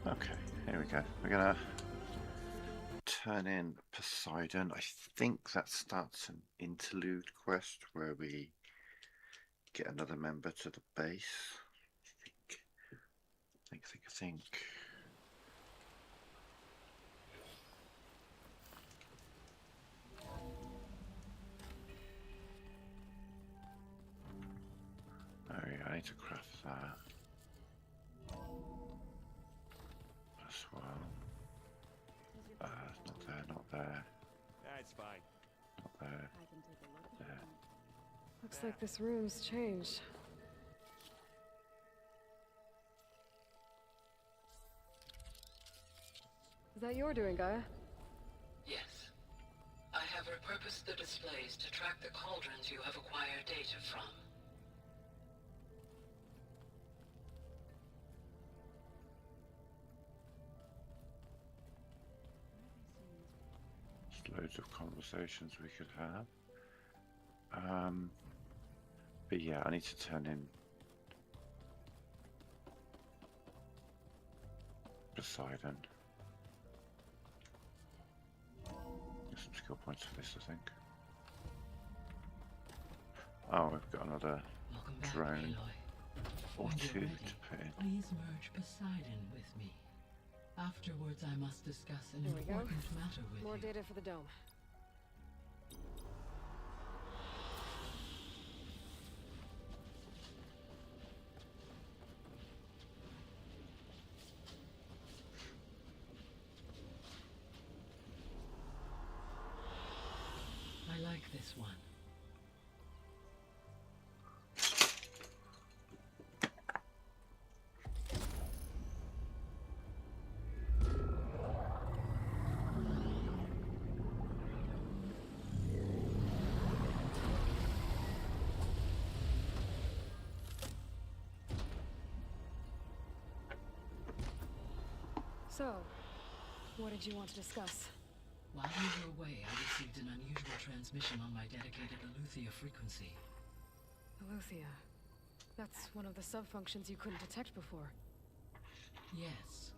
Okay, here we go. We're gonna turn in Poseidon. I think that starts an interlude quest where we get another member to the base. I think. Oh yeah, I need to craft that as well. Not there, not there. That's fine. Not there. There. Looks like this room's changed. Is that your doing, Gaia? Yes. I have repurposed the displays to track the cauldrons you have acquired data from. There's loads of conversations we could have. But yeah, I need to turn in Poseidon. Get some skill points for this, I think. Oh, we've got another drone or two to put in. Please merge Poseidon with me. Afterwards, I must discuss an There we go. important matter with More you. data for the dome. I like this one. So, what did you want to discuss? While you were away, I received an unusual transmission on my dedicated Aletheia frequency. Aletheia. That's one of the sub-functions you couldn't detect before. Yes.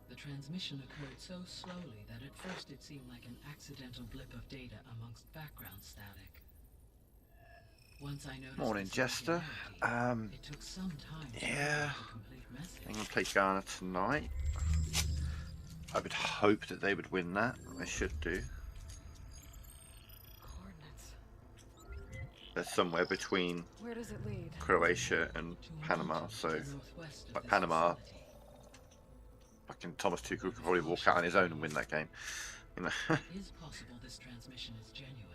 The transmission occurred so slowly that at first it seemed like an accidental blip of data amongst background static. Once I noticed Morning, its Jester. irregularity, it took some time to Yeah. decode the complete message. I'm gonna play Ghana tonight. I would hope that they would win that. They should do. Coordinates. They're somewhere between Where does it lead? Croatia and To Panama, Antifa, so northwest of like this Panama, facility. fucking Thomas Tuchel could probably walk out on his own and win that game. You know. It is possible this transmission is genuine.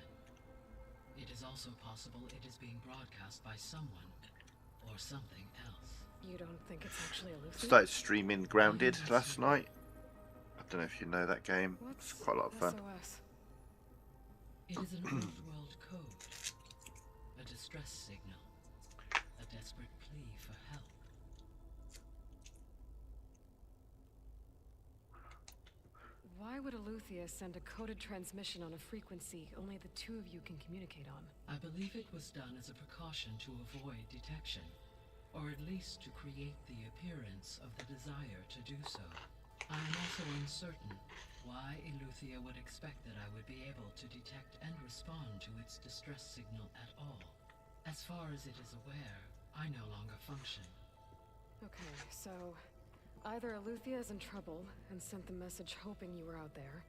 It is also possible it is being broadcast by someone or something else. You don't think it's actually Aletheia? Started streaming Grounded last night. I don't know if you know that game. What's It's quite a lot of fun. SOS? It is an old-world code. A distress signal. A desperate plea for help. Why would Aletheia send a coded transmission on a frequency only the two of you can communicate on? I believe it was done as a precaution to avoid detection, or at least to create the appearance of the desire to do so. I am also uncertain why Aletheia would expect that I would be able to detect and respond to its distress signal at all. As far as it is aware, I no longer function. Okay, so either Aletheia is in trouble and sent the message hoping you were out there,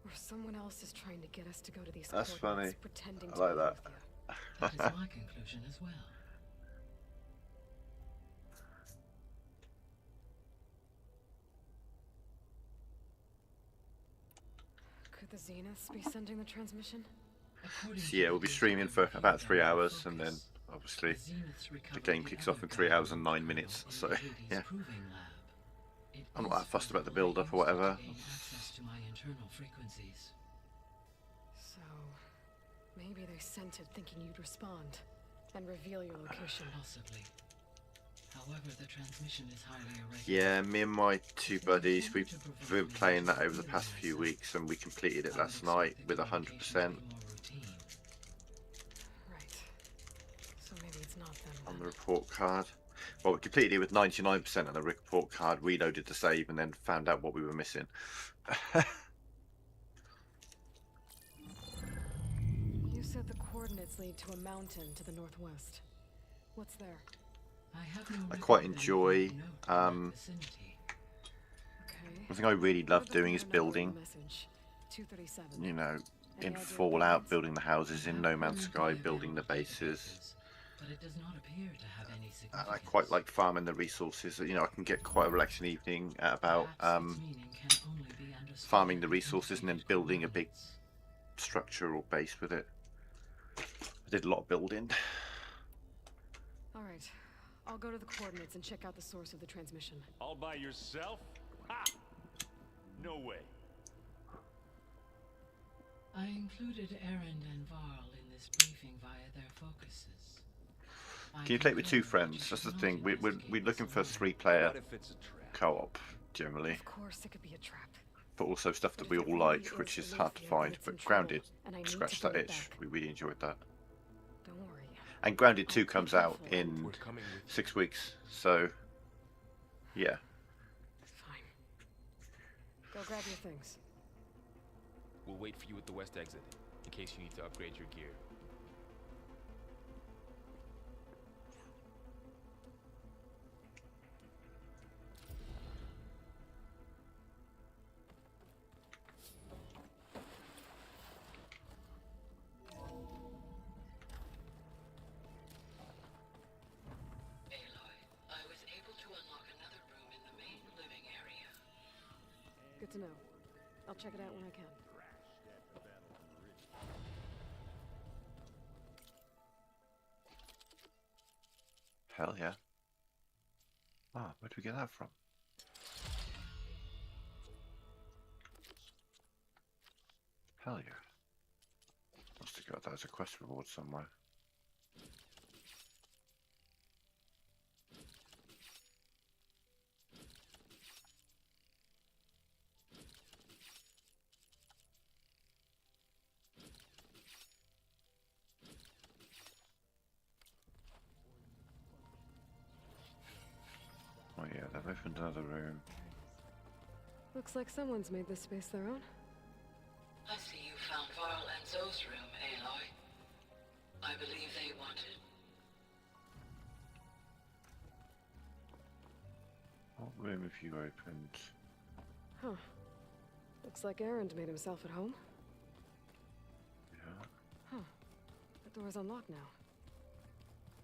or someone else is trying to get us to go to these That's coordinates funny. pretending I to like be that. Aletheia. That is my conclusion as well. Could the Zeniths be sending the transmission? According So to yeah, the we'll be data streaming for reviewed about by 3 my hours, and then focus, obviously the Zeniths the recovered game the kicks off in other 3 hours and Gaia 9 minutes. kernel in So the Hades yeah, proving lab. It I'm not is that fussed about the feasible build up or I used it to whatever. gain access to my internal frequencies. So, maybe they sent it thinking you'd respond and reveal your location. Possibly. However, the transmission is highly irregular. Yeah, me and my two buddies, we've been playing that over the past few weeks, and we completed it last night with 100% Right. So maybe it's not them on then. the report card. Well, we completed it with 99% on the report card, reloaded the save, and then found out what we were missing. You said the coordinates lead to a mountain to the northwest. What's there? I quite enjoy. The thing I really love doing is building. You know, in Fallout, building the houses, in No Man's Sky, building the bases. And I quite like farming the resources. You know, I can get quite a relaxing evening at about farming the resources and then building a big structure or base with it. I did a lot of building. Alright, I'll go to the coordinates and check out the source of the transmission. All by yourself? Ha! No way. I included Erend and Varl in this briefing via their focuses. Can you play it with two friends? That's the thing. We're looking for a 3-player co-op generally, Of course it could be a trap. but also stuff that we all like, which is hard to find. But Grounded scratched that itch. We really enjoyed that. Don't worry. And Grounded 2 comes out in 6 weeks, so yeah. Fine. Go grab your things. We'll wait for you at the west exit, in case you need to upgrade your gear. Good to know. I'll check it out when I can. Hell yeah. Ah, where did we get that from? Hell yeah. Must have got that as a quest reward somewhere. Oh yeah, they've opened another room. Looks like someone's made this space their own. I see you found Varl and Zoe's room, Aloy. I believe they wanted. What room have you opened? Huh. Looks like Erend made himself at home. Yeah. Huh. The door's unlocked now.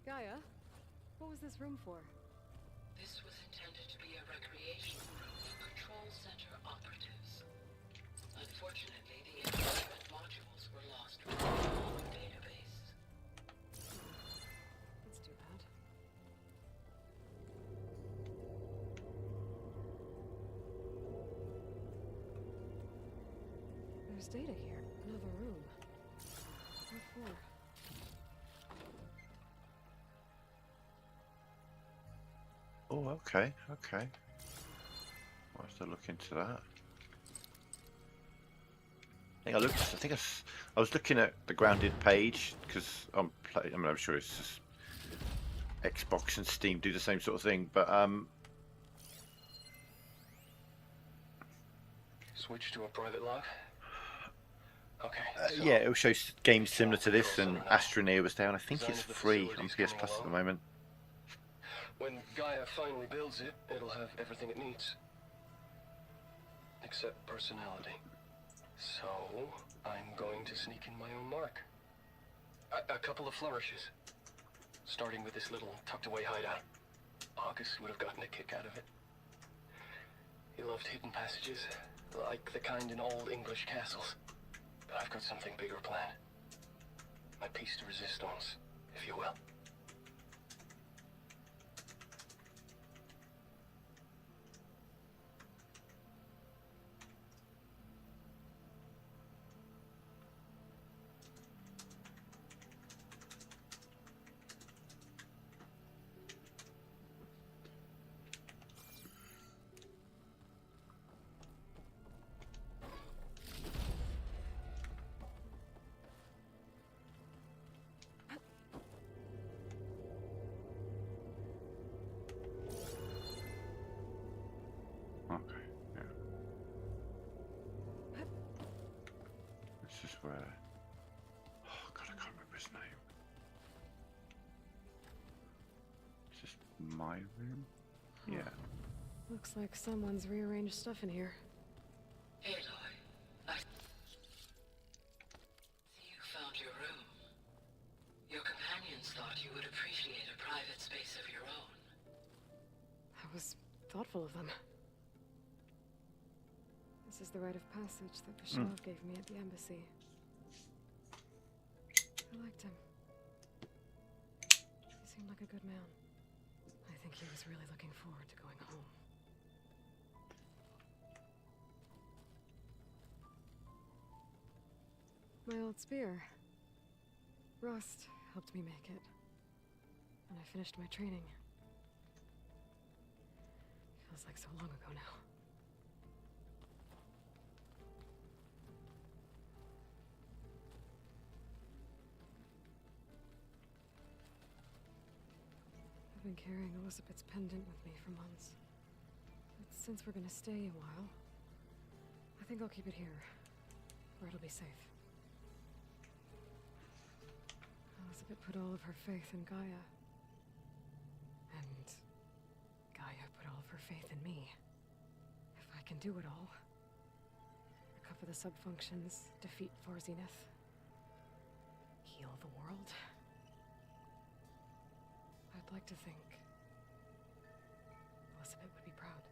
Gaia, what was this room for? This was intended to be a recreation room for Control Center operatives. Unfortunately, the instrument modules were lost from the database. That's too bad. There's data here. Another room. What for? Oh, okay, okay. I'll have to look into that. I think I was looking at the Grounded page because I'm sure it's just Xbox and Steam do the same sort of thing, but Switch to a private log? Okay. So yeah, it'll show games similar to this, and Astroneer was there, and I think it's free on PS Plus at the moment. when Gaia finally builds it, it'll have everything it needs. Except personality. So, I'm going to sneak in my own mark. A couple of flourishes. Starting with this little tucked-away hideout. August would have gotten a kick out of it. He loved hidden passages, like the kind in old English castles. But I've got something bigger planned. My piece de resistance, if you will. where... Oh god, I can't remember his name. Is this my room? Yeah. Looks like someone's rearranged stuff in here. Aloy, I see you found your room. Your companions thought you would appreciate a private space of your own. That was thoughtful of them. This is the rite of passage that Bashar gave me at the embassy. I liked him. He seemed like a good man. I think he was really looking forward to going home. My old spear. Rust helped me make it. And I finished my training. Feels like so long ago now. I've been carrying Elizabeth's pendant with me for months. But since we're gonna stay a while, I think I'll keep it here, where it'll be safe. Elizabeth put all of her faith in Gaia. And Gaia put all of her faith in me. If I can do it all, recover the sub-functions, defeat Zenith, heal the world, I'd like to think Elizabeth would be proud.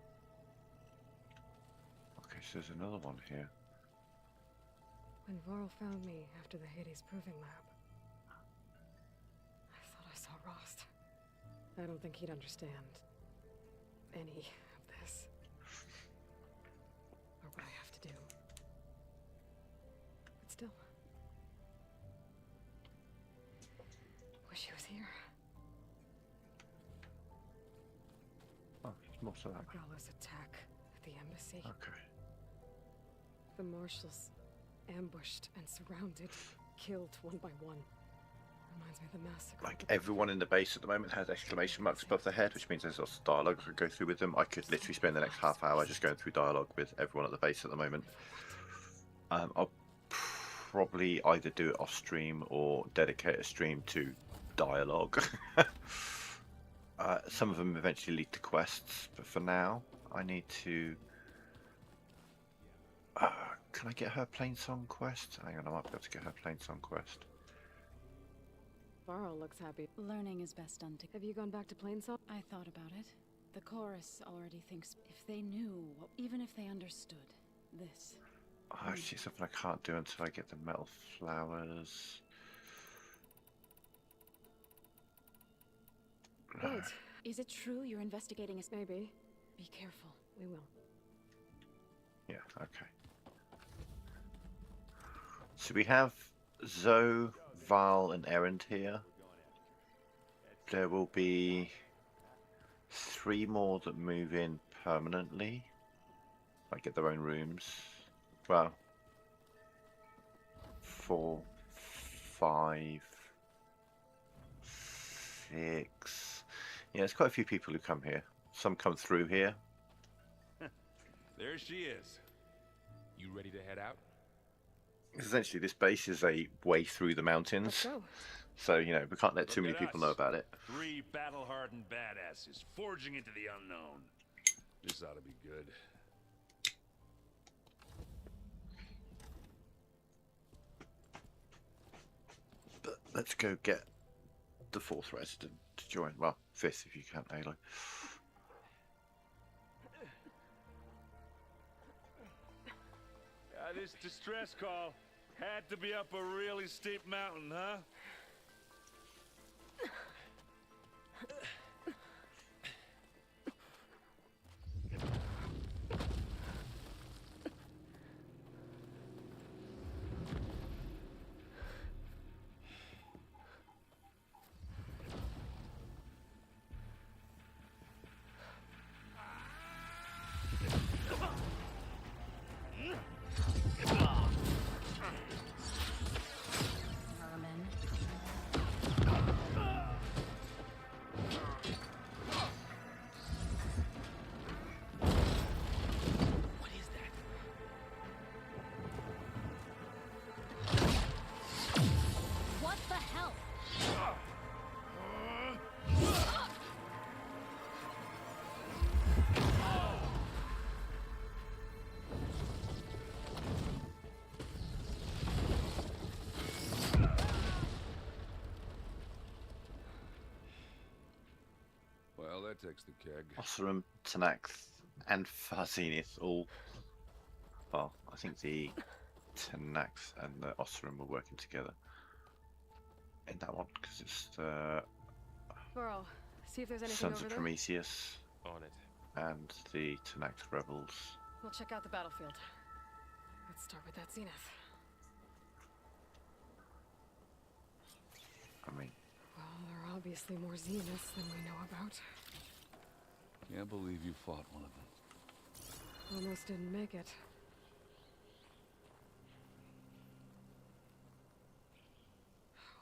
Okay, so there's another one here. When Varl found me after the Hades Proving Lab, I thought I saw Rost. I don't think he'd understand any of this. Or what I have to do. But still. Wish he was here. Oh, there's more to that. Argala's attack at the embassy. Okay. The marshals ambushed and surrounded, killed one by one. Reminds me of the massacre. Like everyone in the base at the moment has exclamation marks above their head, which means there's lots of dialogue I could go through with them. I could literally spend the next half hour just going through dialogue with everyone at the base at the moment. I'll probably either do it off stream or dedicate a stream to dialogue. Some of them eventually lead to quests, but for now, I need to. Can I get her Plainsong quest? Hang on, I might be able to get her Plainsong quest. Varl looks happy. Learning is best done together. Have you gone back to Plainsong? I thought about it. The chorus already thinks if they knew, even if they understood this. Oh, actually, something I can't do until I get the metal flowers. Wait, Is it true you're investigating a... maybe. Be careful. We will. Yeah, okay. So we have Zoe, Val, and Erend here. There will be 3 more that move in permanently. Like get their own rooms. Well, 4, 5, 6. Yeah, there's quite a few people who come here. Some come through here. There she is. You ready to head out? Essentially, this base is a way through the mountains. Let's go. So, you know, we can't let too Look many at people us. know about it. 3 battle-hardened badasses forging into the unknown. This ought to be good. But let's go get the 4th resident to join. Well, 5th if you count Aloy. This distress call had to be up a really steep mountain, huh? Merman. takes the keg. Osram, Tanax, and Farzenith all. Well, I think the Tanax and the Osram were working together in that one because it's the Burl, see if there's anything Sons over of there. Prometheus On it. and the Tanax rebels. We'll check out the battlefield. Let's start with that zenith. I mean, Well, there are obviously more zeniths than we know about. Can't believe you fought one of them. Almost didn't make it.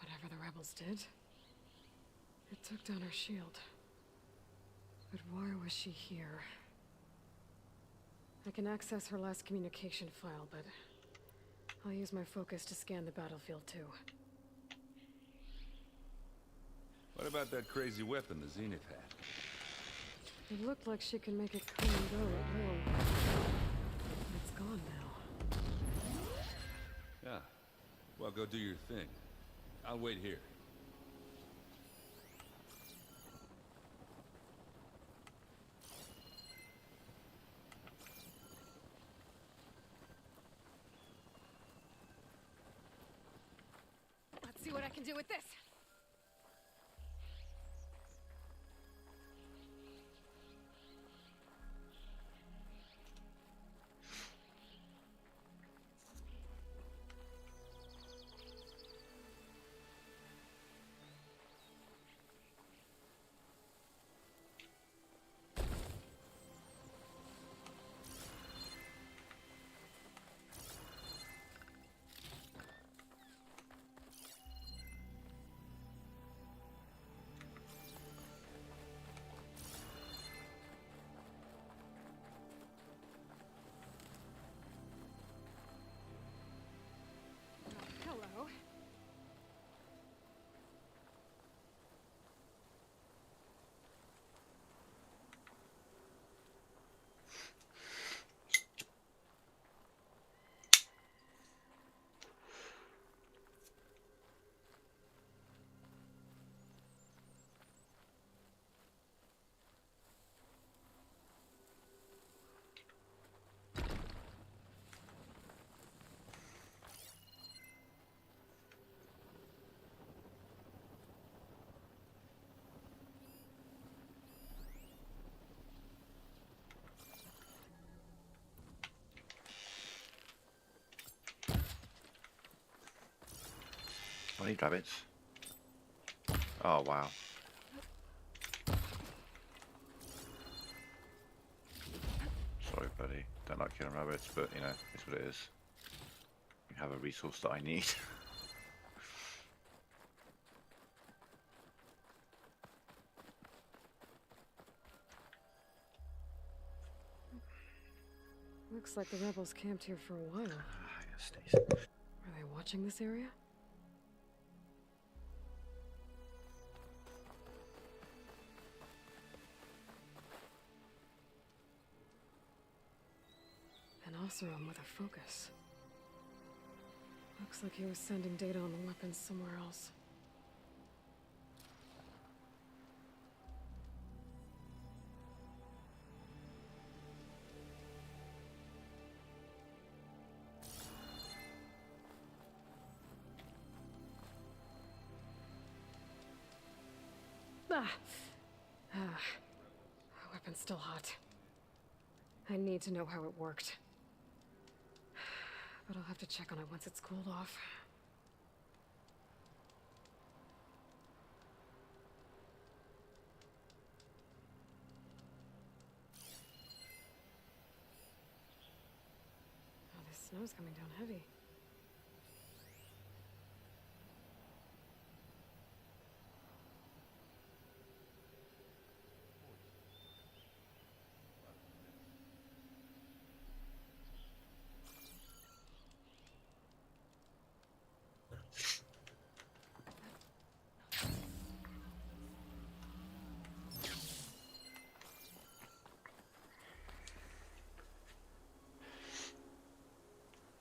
Whatever the rebels did, it took down her shield. But why was she here? I can access her last communication file, but I'll use my focus to scan the battlefield too. What about that crazy weapon the Zenith had? It looked like she can make it come and go at will. But it's gone now. Yeah. Well, go do your thing. I'll wait here. Let's see what I can do with this. Hello. I need rabbits. Oh wow. Sorry, buddy. Don't like killing rabbits, but you know, it's what it is. You have a resource that I need. Looks like the rebels camped here for a while. Ah, yes, Stacy. Are they watching this area? An Oseram with a focus. Looks like he was sending data on the weapons somewhere else. Weapon's still hot. I need to know how it worked. But I'll have to check on it once it's cooled off. Oh, this snow's coming down heavy.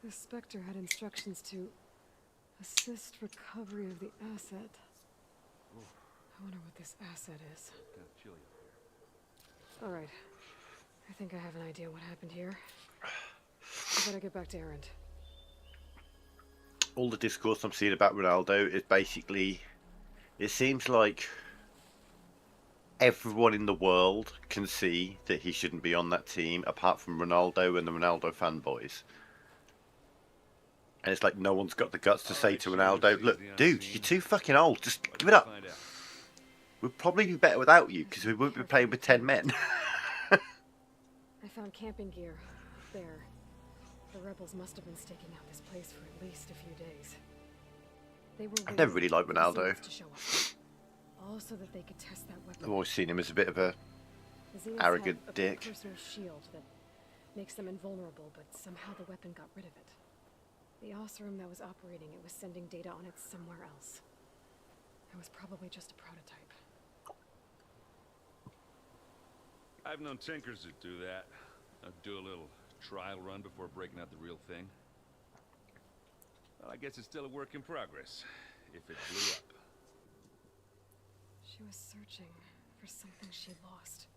The Spectre had instructions to assist recovery of the asset. I wonder what this asset is. Kind of chilly up here. All right. I think I have an idea what happened here. I better get back to Erend. All the discourse I'm seeing about Ronaldo is basically, it seems like everyone in the world can see that he shouldn't be on that team apart from Ronaldo and the Ronaldo fanboys. And it's like no one's got the guts to say to Ronaldo, look, dude, you're too fucking old. Just give it up. We'll probably be better without you because we won't be playing with 10 men. I found camping gear up there. The rebels must have been staking out this place for at least a few days. They were I've never really liked Ronaldo. to show up. All so that they could test that weapon. I've always seen him as a bit of a The Zeniths arrogant have a dick. personal shield that makes them invulnerable, but somehow the weapon got rid of it. The Oseram that was operating it was sending data on it somewhere else. It was probably just a prototype. I've known tinkers that do that. Do a little trial run before breaking out the real thing. Well, I guess it's still a work in progress, if it blew up. She was searching for something she lost.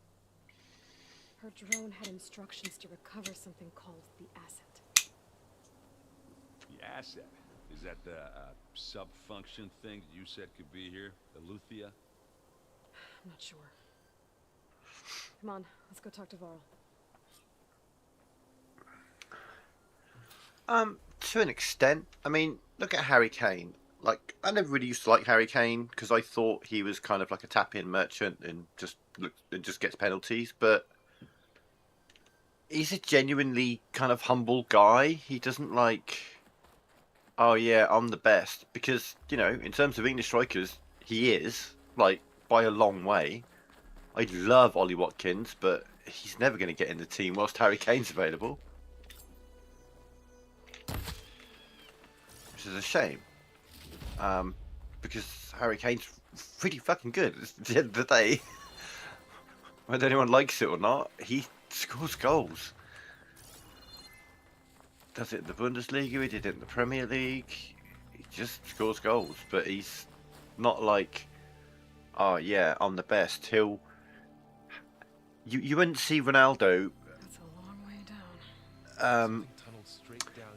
Her drone had instructions to recover something called the asset. The asset? Is that the sub-function thing you said could be here? Eleuthia? I'm not sure. Come on, let's go talk to Varl. To an extent. I mean, look at Harry Kane. Like, I never really used to like Harry Kane because I thought he was kind of like a tap-in merchant and just gets penalties. But he's a genuinely kind of humble guy. He doesn't like, oh yeah, I'm the best. Because, you know, in terms of English strikers, he is, like, by a long way. I love Ollie Watkins, but he's never going to get in the team whilst Harry Kane's available. Which is a shame. Because Harry Kane's pretty fucking good at the end of the day. Whether anyone likes it or not, he scores goals. Does it in the Bundesliga, he did it in the Premier League. He just scores goals, but he's not like, oh yeah, I'm the best. You wouldn't see Ronaldo. That's a long way down.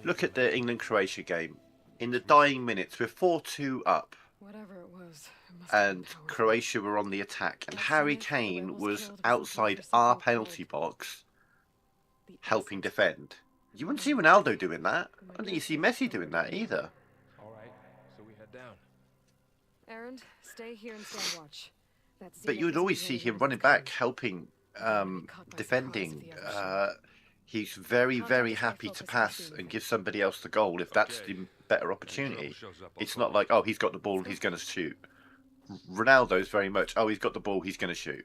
Look at the England-Croatia game. In the dying minutes, we're 4-2 up. Whatever it was, it must have been And powerful. Croatia were on the attack, and Harry Kane was outside our penalty box The helping asset. defend. You wouldn't see Ronaldo doing that. I don't think you see Messi doing that either. Alright, so we head down. Erend, stay here and stand watch. That But you would Zenith always isn't see really him what running it's back, called. helping, defending. He's very, Contact very is my happy to focus pass this and evening. give somebody else the goal if that's Okay. the better Any opportunity. trouble shows up, I'll It's call not like, oh, he's got the ball and he's going to shoot. Ronaldo's very much, oh, he's got the ball, he's going to shoot.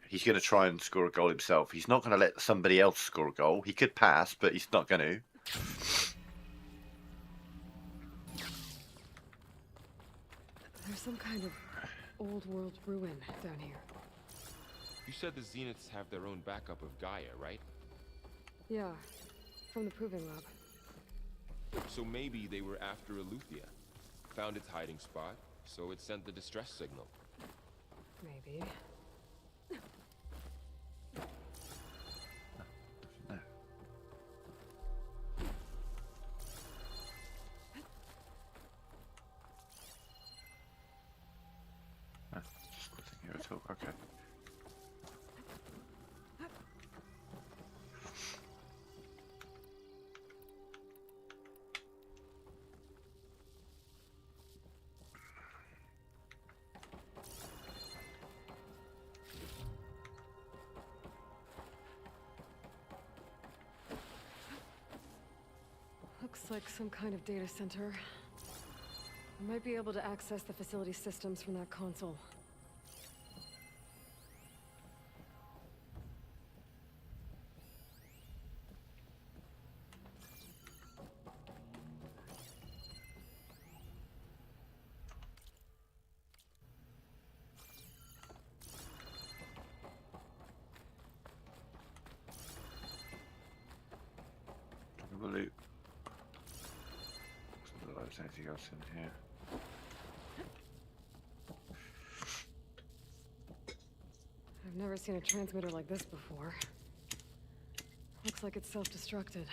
He's going to try and score a goal himself. He's not going to let somebody else score a goal. He could pass, but he's not going to. There's some kind of old world ruin down here. You said the Zeniths have their own backup of Gaia, right? Yeah, from the proving lab. So maybe they were after Eleuthia. Found its hiding spot, so it sent the distress signal. Maybe. No. Just nothing here at all. Okay. Looks like some kind of data center. I might be able to access the facility systems from that console. Have a look. Doesn't look like there's anything else in here. I've I've never seen a transmitter like this before. Looks like it's self-destructed.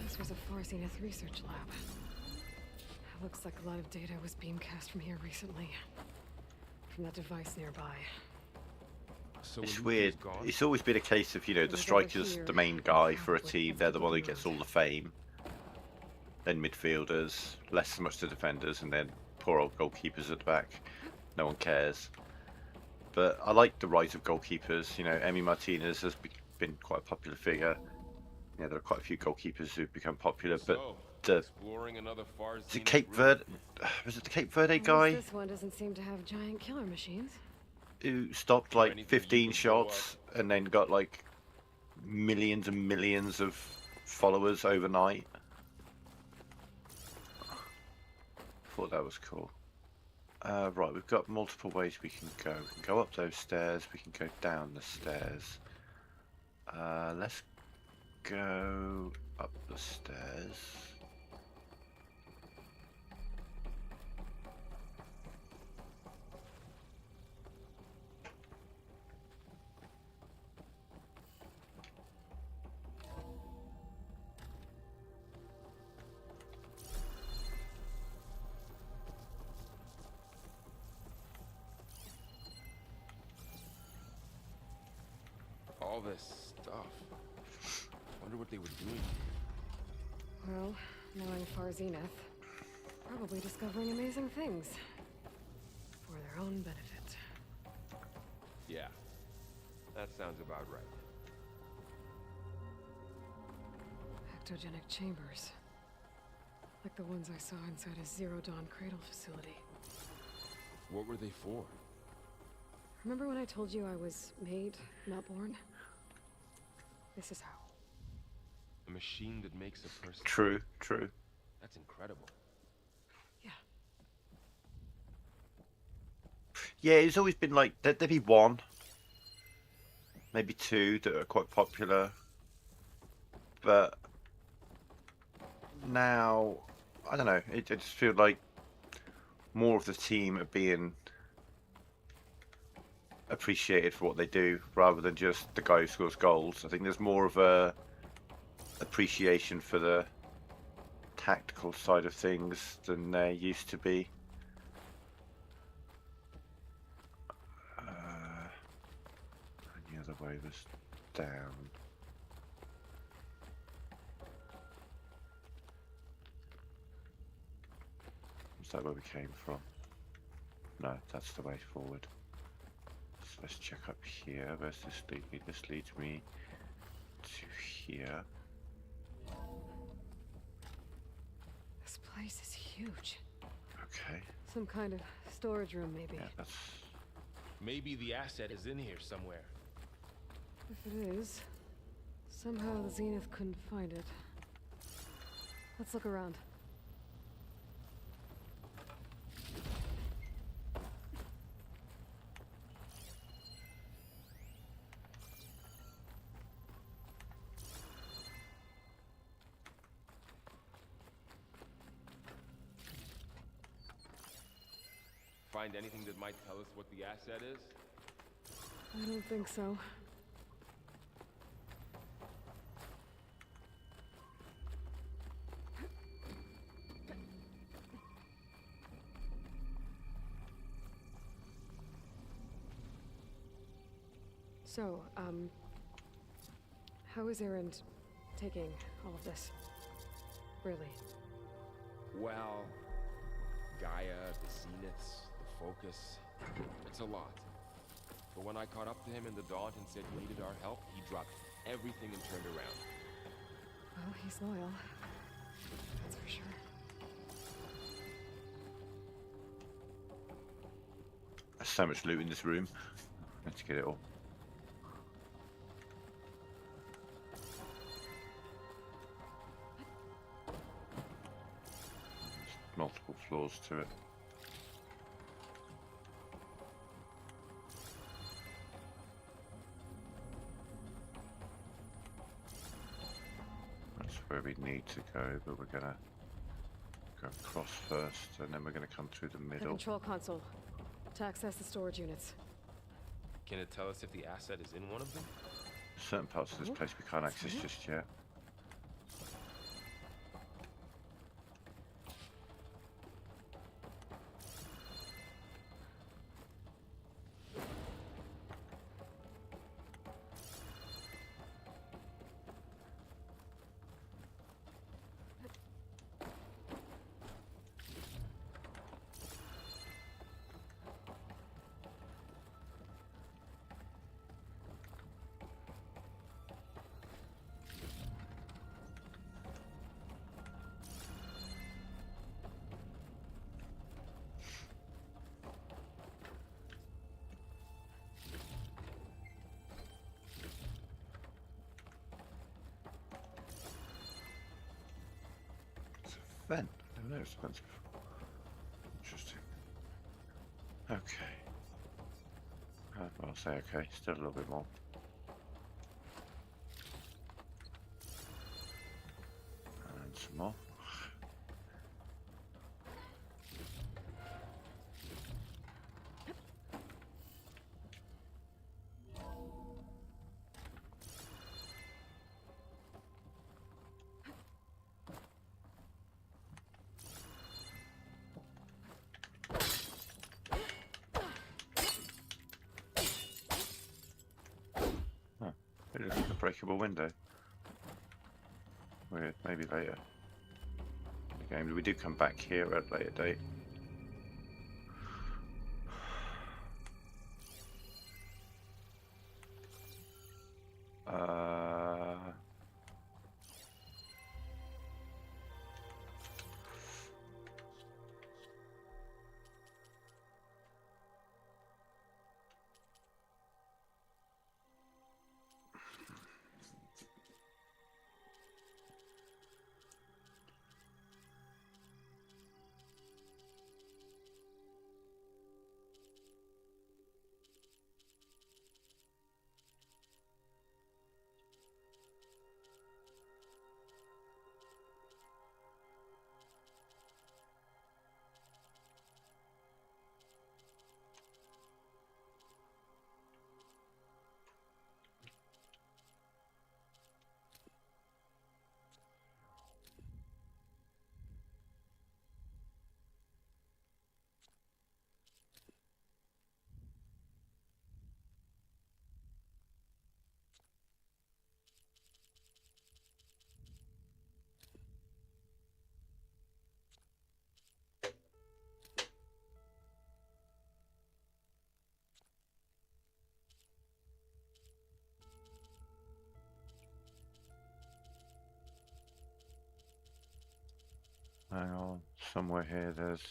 This was a Far Zenith research lab. Looks like a lot of data was beamcast from here recently. From that device nearby. So It's Aluthia's weird. gone? It's always been a case of, you know, It the was over striker's here, the main with guy the for a with team. the They're the one who people gets around. all the fame. Then midfielders, less so much the defenders, and then poor old goalkeepers at the back. No one cares. But I like the rise of goalkeepers. You know, Emi Martinez has been quite a popular figure. Yeah, there are quite a few goalkeepers who've become popular, but So, the exploring another Far is it Zenith Cape route. Verde? Was it the Cape Verde At least guy this one doesn't seem to have giant killer machines. who stopped Or like anything you 15 can blow shots and then got like millions and millions of followers overnight? Thought that was cool. Right, we've got multiple ways we can go. We can go up those stairs, we can go down the stairs. Let's go up the stairs. All this stuff. Wonder what they were doing. Well, knowing Far Zenith, probably discovering amazing things. For their own benefit. Yeah, that sounds about right. Ectogenic chambers. Like the ones I saw inside a Zero Dawn cradle facility. What were they for? Remember when I told you I was made, not born? This is how. A machine that makes a person. True, true. That's incredible. Yeah. Yeah, it's always been like, there'd be one, maybe two that are quite popular. But now, I don't know, it just feels like more of the team are being appreciated for what they do rather than just the guy who scores goals. I think there's more of a appreciation for the tactical side of things than there used to be. And the other way was down. Is that where we came from? No, that's the way forward. So let's check up here. Where's this lead me? This leads me to here. This place is huge. Okay. Some kind of storage room, maybe. Yeah, that's... Maybe the asset is in here somewhere. If it is, somehow the Zenith couldn't find it. Let's look around. Find anything that might tell us what the asset is? I don't think so. So, how is Erend taking all of this? Really? Well, Gaia, the Zeniths, the Focus. It's a lot. But when I caught up to him in the Daunt and said he needed our help, he dropped everything and turned around. Well, he's loyal. That's for sure. There's so much loot in this room. Let's get it all. There's multiple floors to it. where we need to go, but we're gonna go across first, and then we're gonna come through the The middle. control console. To access the storage units. Can it tell us if the asset is in one of them? Certain parts of this place we can't access Mhm. just yet. Vent. Never noticed vents before. Interesting. Okay. Well, I'll say okay. Still a little bit more. And some more. It looks like a breakable window. Weird, maybe later in the game. We do come back here at a later date. Hang on, somewhere here there's...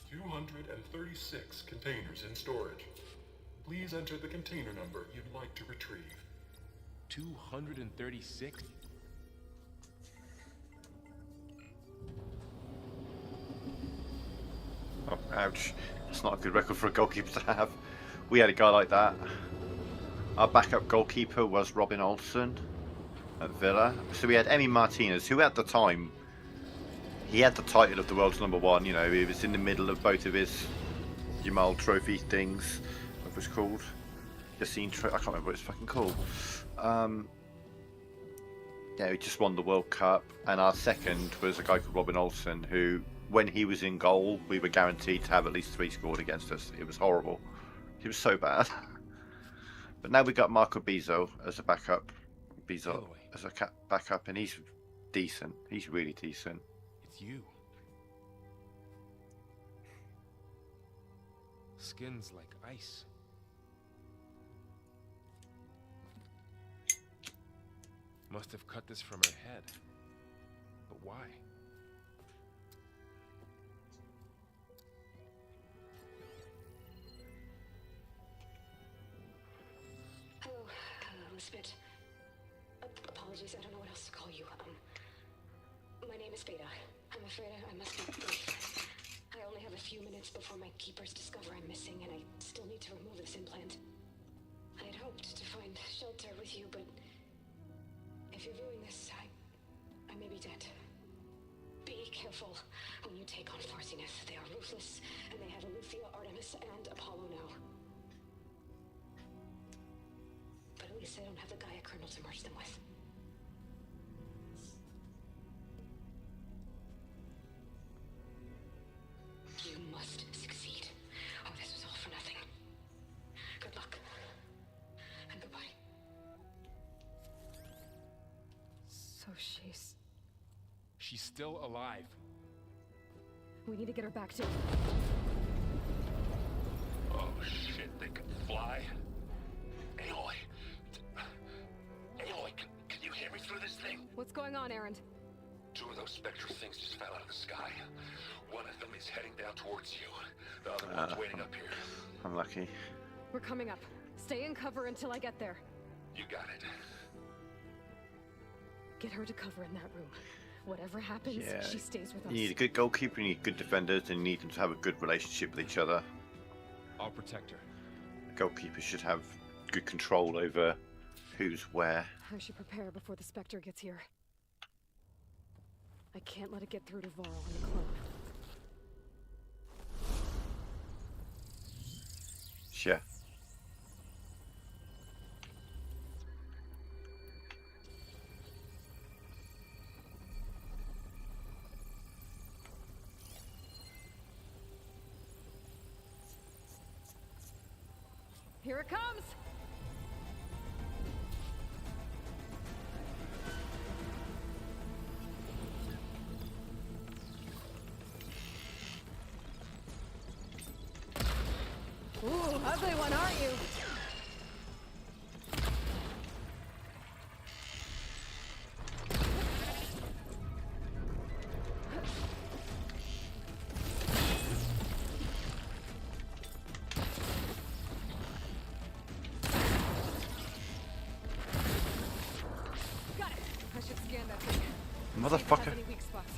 $236 containers in storage. Please enter the container number you'd like to retrieve. 236? Oh, ouch. That's not a good record for a goalkeeper to have. We had a guy like that. Our backup goalkeeper was Robin Olsen at Villa. So we had Emi Martinez, who at the time, he had the title of the world's #1. You know, he was in the middle of both of his Jamal Trophy things. What was called? Yassine Trophy. I can't remember what it's fucking called. Yeah, he just won the World Cup. And our second was a guy called Robin Olsen, who, when he was in goal, we were guaranteed to have at least 3 scored against us. It was horrible. He was so bad. But now we got Marco Bizzo as a backup. Bizzo as a backup, and he's decent. He's really decent. It's you. Skin's like ice. Must have cut this from her head. But why? Spit. Apologies, I don't know what else to call you. My name is Beta. I'm afraid I must be brief. I only have a few minutes before my keepers discover I'm missing, and I still need to remove this implant. I had hoped to find shelter with you, but if you're viewing this, I may be dead. Be careful when you take on Farsiness. They are ruthless, and they have Eleuthia, Artemis, and Apollo now. But at least I don't have the Gaia kernel to merge them with. You must succeed, or this was all for nothing. Good luck. And goodbye. So She's still alive. we need to get her back to... Oh shit, they can fly? Aloy. Aloy, can you hear me through this thing? What's going on, Erend? Two of those spectral things just fell out of the sky. One of them is heading down towards you. The other one's waiting up here. I'm lucky. We're coming up. Stay in cover until I get there. You got it. Get her to cover in that room. Whatever happens, Yeah. she stays with us. You need a good goalkeeper, you need good defenders, and you need them to have a good relationship with each other. I'll protect her. Goalkeepers should have good control over who's where. I should prepare before the Spectre gets here. I can't let it get through to Varl and the clone. Sure. Here it comes! Ooh, ugly one, aren't you? Got it. I should scan that thing. See if it has Motherfucker. any weak spots.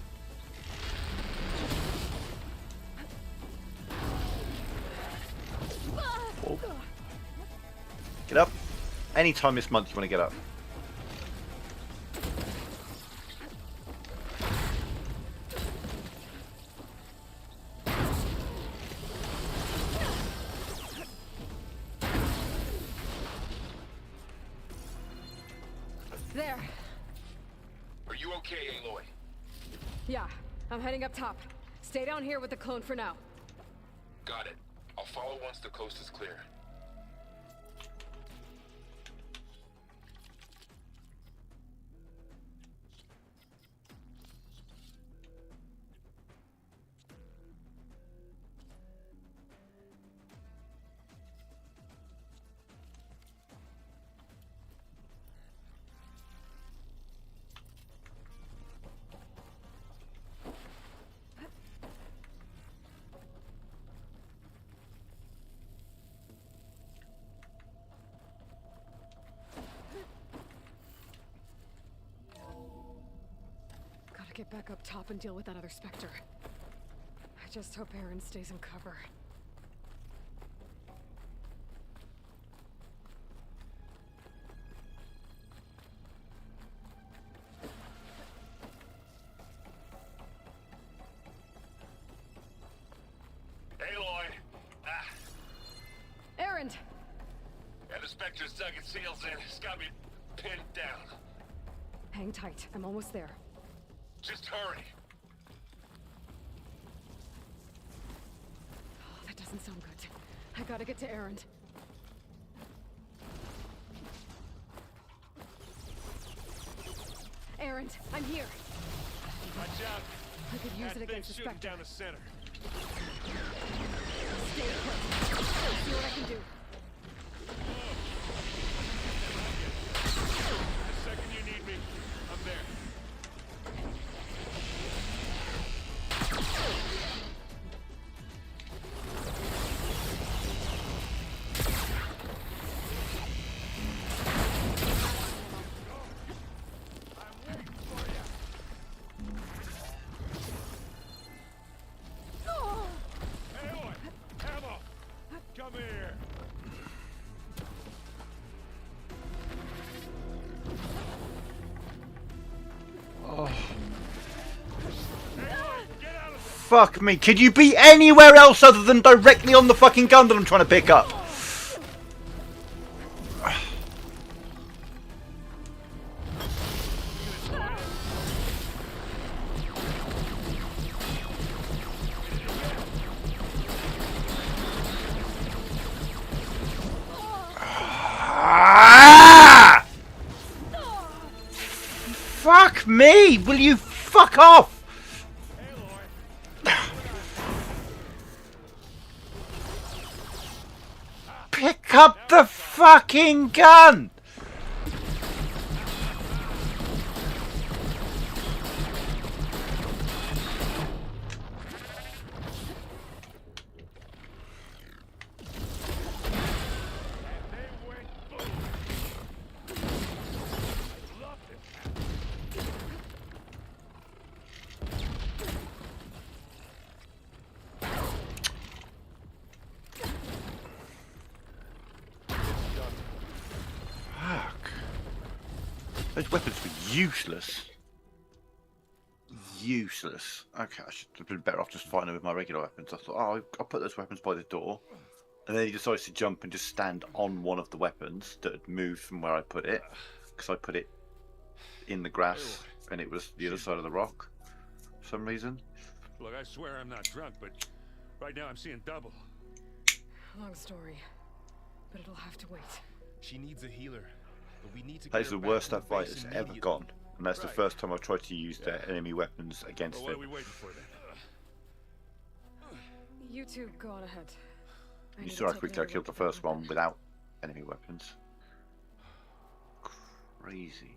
Oh. Get up. Anytime this month you want to get up. There. Are you okay, Aloy? Yeah, I'm heading up top. Stay down here with the clone for now. Got it. I'll follow once the coast is clear. Gotta get back up top and deal with that other Spectre. I just hope Aaron stays in cover. Aloy! Ah! Aaron! Yeah, the Spectre's dug its heels in. It's got me pinned down. Hang tight, I'm almost there. Just hurry. Oh, that doesn't sound good. I gotta get to Aaron. Aaron, I'm here. Watch out. I could use it That against the thing's shooting Spectre. down the center. Stay put. See what I can do. The second you need me, I'm there. Fuck me. Could you be anywhere else other than directly on the fucking gun that I'm trying to pick up? Ah! Fuck me! Will you fuck off? Pick up the fucking gun! Those weapons were useless. Useless. Okay, I should have been better off just fighting with my regular weapons. I thought, oh, I'll put those weapons by the door. And then he decides to jump and just stand on one of the weapons that had moved from where I put it. Because I put it in the grass and it was the other side of the rock for some reason. Look, I swear I'm not drunk, but right now I'm seeing double. Long story, but it'll have to wait. She needs a healer, but we need to. That's the worst that fight has ever gone. And that's the first time I've tried to use their enemy weapons against Well, what it. are we waiting for then? You two go on ahead. You saw how quickly I killed the first one without enemy weapons. Crazy.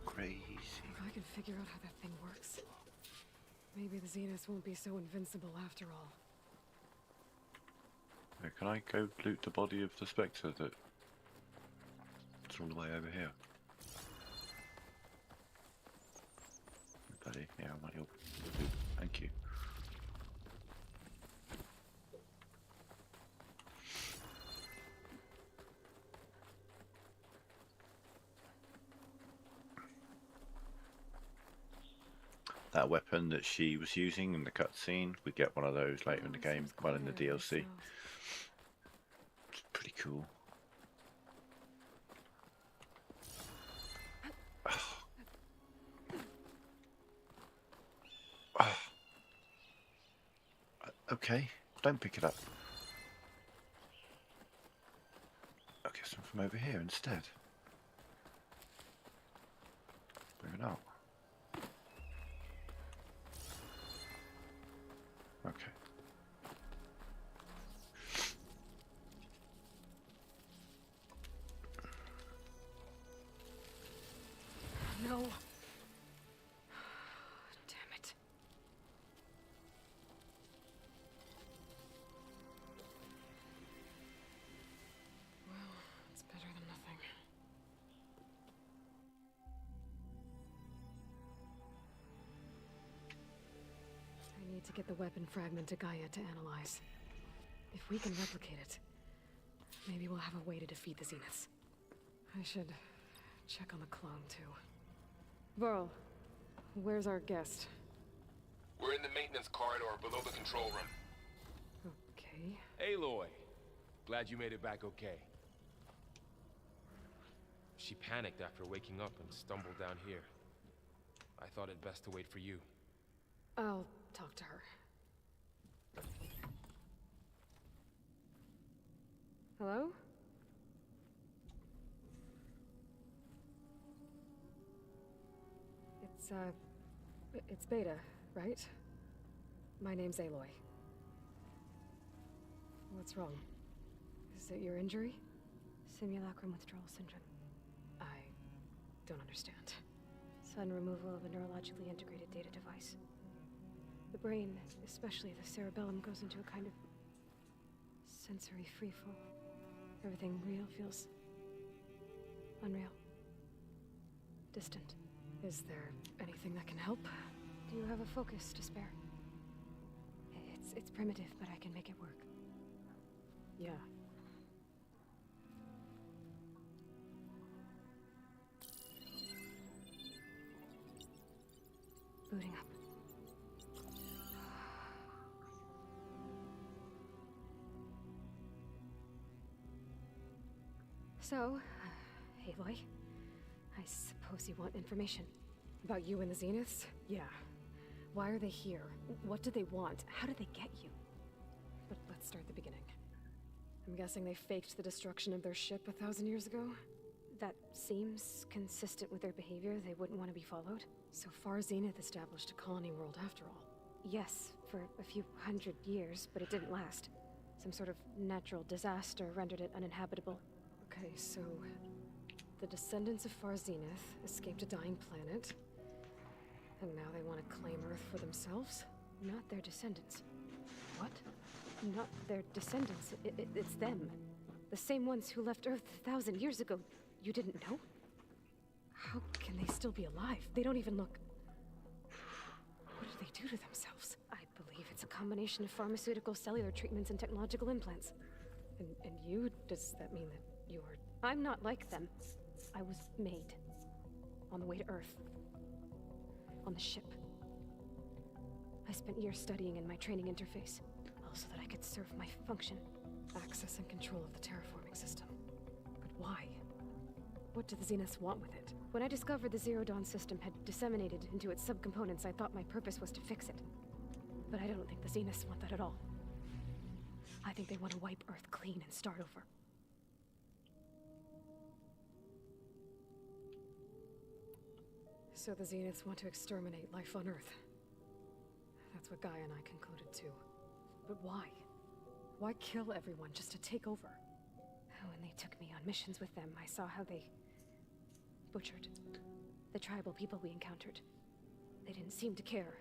Crazy. If I can figure out how that thing works, maybe the Zeniths won't be so invincible after all. Can I go loot the body of the Spectre that's all the way over here? Buddy, yeah, I want your loot. Thank you. That weapon that she was using in the cutscene, we get one of those later in the game, well in the DLC. It's pretty cool. Okay, don't pick it up. I'll get some from over here instead. Bring it out. Okay. No. Damn it. Well, it's better than nothing. I need to get the weapon fragment to Gaia to analyze. If we can replicate it, maybe we'll have a way to defeat the Zeniths. I should check on the clone, too. Varl, where's our guest? We're in the maintenance corridor below the control room. Okay. Aloy, glad you made it back okay. She panicked after waking up and stumbled down here. I thought it best to wait for you. I'll talk to her. Hello? It's Beta, right? My name's Aloy. What's wrong? Is it your injury? Simulacrum withdrawal syndrome. I don't understand. Sudden removal of a neurologically integrated data device. The brain, especially the cerebellum, goes into a kind of sensory freefall. Everything real feels unreal. Distant. Is there anything that can help? Do you have a focus to spare? It's primitive, but I can make it work. Yeah. Booting up. So, Aloy, I suppose you want information. About you and the Zeniths? Yeah. Why are they here? What do they want? How did they get you? But let's start at the beginning. I'm guessing they faked the destruction of their ship 1,000 years ago? That seems consistent with their behavior. They wouldn't want to be followed. So far, Zenith established a colony world after all. Yes, for a few hundred years, but it didn't last. Some sort of natural disaster rendered it uninhabitable. Okay, so the descendants of Far Zenith escaped a dying planet, and now they want to claim Earth for themselves? Not their descendants. What? Not their descendants. It's them. The same ones who left Earth 1,000 years ago. You didn't know? How can they still be alive? They don't even look... What did they do to themselves? I believe it's a combination of pharmaceutical, cellular treatments, and technological implants. And you? Does that mean that you're... I'm not like them. I was made. On the way to Earth. On the ship. I spent years studying in my training interface, all so that I could serve my function. Access and control of the terraforming system. But why? What do the Zeniths want with it? When I discovered the Zero Dawn system had disseminated into its subcomponents, I thought my purpose was to fix it. But I don't think the Zeniths want that at all. I think they want to wipe Earth clean and start over. So the Zeniths want to exterminate life on Earth. That's what Gaia and I concluded too. But why? Why kill everyone just to take over? When they took me on missions with them, I saw how they butchered the tribal people we encountered. They didn't seem to care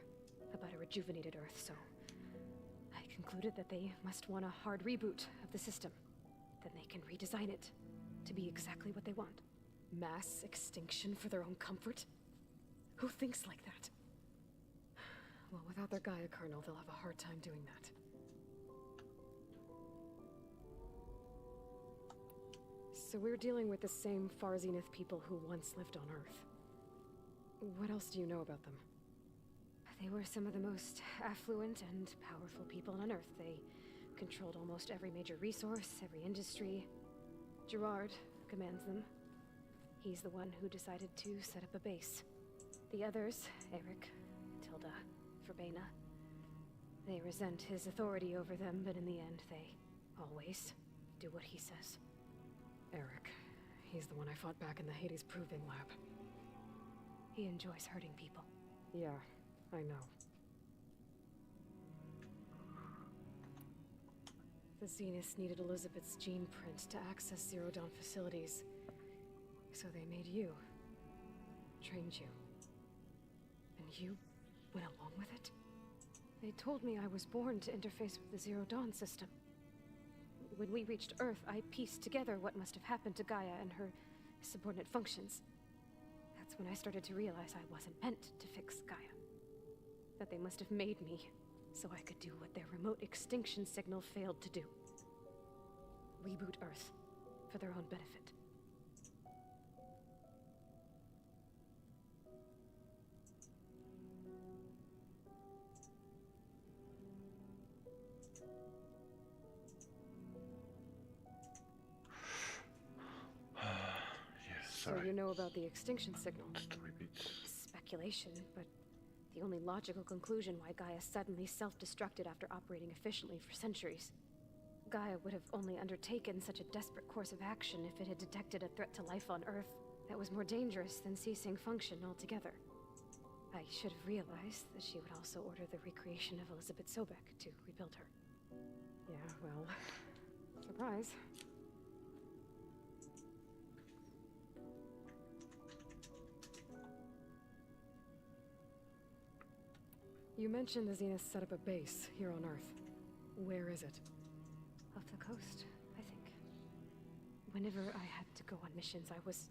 about a rejuvenated Earth, so I concluded that they must want a hard reboot of the system. Then they can redesign it to be exactly what they want. Mass extinction for their own comfort? Who thinks like that? Well, without their Gaia kernel, they'll have a hard time doing that. So we're dealing with the same Far Zenith people who once lived on Earth. What else do you know about them? They were some of the most affluent and powerful people on Earth. They controlled almost every major resource, every industry. Gerard commands them. He's the one who decided to set up a base. The others, Eric, Tilda, Verbena, they resent his authority over them, but in the end, they always do what he says. Eric. He's the one I fought back in the Hades Proving Lab. He enjoys hurting people. Yeah, I know. The Zeniths needed Elizabeth's gene print to access Zero Dawn facilities. So they made you. Trained you. And you went along with it? They told me I was born to interface with the Zero Dawn system. When we reached Earth, I pieced together what must have happened to Gaia and her subordinate functions. That's when I started to realize I wasn't meant to fix Gaia. That they must have made me so I could do what their remote extinction signal failed to do. Reboot Earth for their own benefit. So you know about the extinction signal? Story beats. Speculation, but the only logical conclusion why Gaia suddenly self-destructed after operating efficiently for centuries. Gaia would have only undertaken such a desperate course of action if it had detected a threat to life on Earth that was more dangerous than ceasing function altogether. I should have realized that she would also order the recreation of Elizabeth Sobek to rebuild her. Yeah, well, surprise. You mentioned the Zeniths set up a base here on Earth. Where is it? Off the coast, I think. Whenever I had to go on missions, I was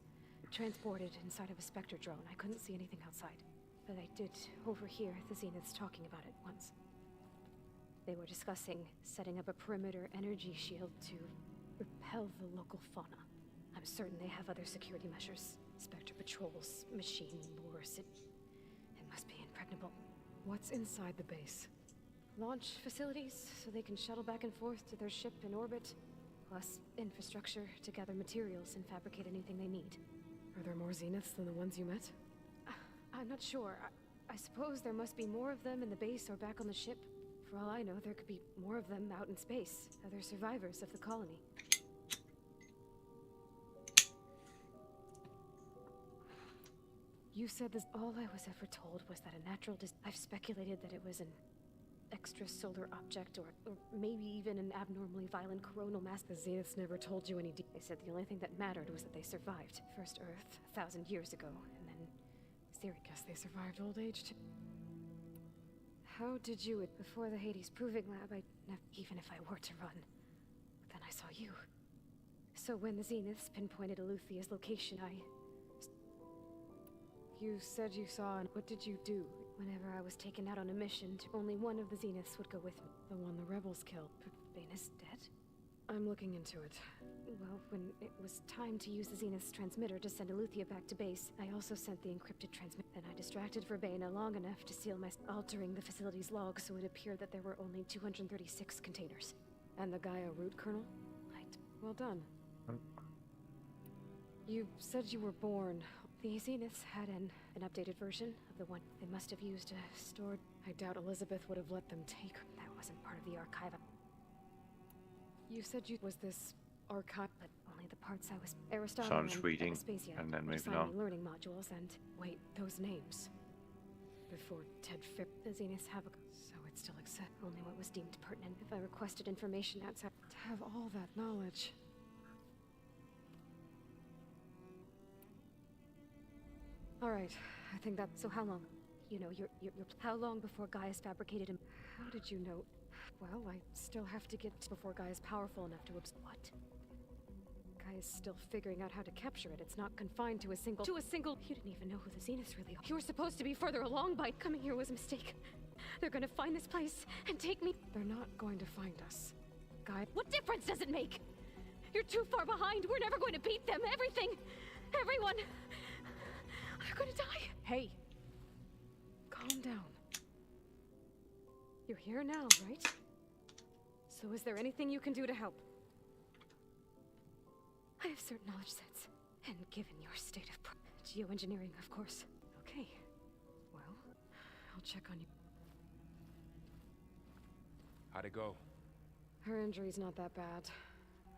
transported inside of a Spectre drone. I couldn't see anything outside. But I did overhear the Zeniths talking about it once. They were discussing setting up a perimeter energy shield to repel the local fauna. I'm certain they have other security measures. Spectre patrols, machine lures. It must be impregnable. What's inside the base? Launch facilities, so they can shuttle back and forth to their ship in orbit. Plus, infrastructure to gather materials and fabricate anything they need. Are there more Zeniths than the ones you met? I'm not sure. I suppose there must be more of them in the base or back on the ship. For all I know, there could be more of them out in space, other survivors of the colony. You said this. All I was ever told was that a natural I've speculated that it was an extrasolar object or maybe even an abnormally violent coronal mass. The Zeniths never told you any They said the only thing that mattered was that they survived. First Earth, 1,000 years ago, and then I guess they survived old age too. How did you... Before the Hades Proving Lab, even if I were to run, then I saw you. So when the Zeniths pinpointed Eluthia's location, You said you saw, and what did you do? Whenever I was taken out on a mission, only one of the Zeniths would go with me. The one the rebels killed. Baina's dead? I'm looking into it. Well, when it was time to use the Zenith's transmitter to send Eluthia back to base, I also sent the encrypted transmitter. Then I distracted Verbena long enough to seal altering the facility's log so it appeared that there were only 236 containers. And the Gaia root kernel? Well done. You said you were born. The Zeniths had an updated version of the one they must have used to store. I doubt Elizabeth would have let them take her. That wasn't part of the archive. You said you was this archive, but only the parts I was. Aristotle So I'm just reading and then moving on. Learning modules and wait, those names. Before Ted Fair, the Zeniths have a. So it still exists. Only what was deemed pertinent. If I requested information outside. To have all that knowledge. All right, I think that. So how long? You know, your how long before Gaia's fabricated him? How did you know? Well, I still have to get before Gaia's powerful enough to What? Gaia's still figuring out how to capture it. It's not confined to a single. You didn't even know who the Zeniths really are. You were supposed to be further along by coming here was a mistake. They're gonna find this place and take me. They're not going to find us. Gaia. What difference does it make? You're too far behind. We're never going to beat them. Everything, everyone. You're gonna die. Hey. Calm down. You're here now, right? So is there anything you can do to help? I have certain knowledge sets. And given your state of geoengineering, of course. Okay. Well, I'll check on you. How'd it go? Her injury's not that bad.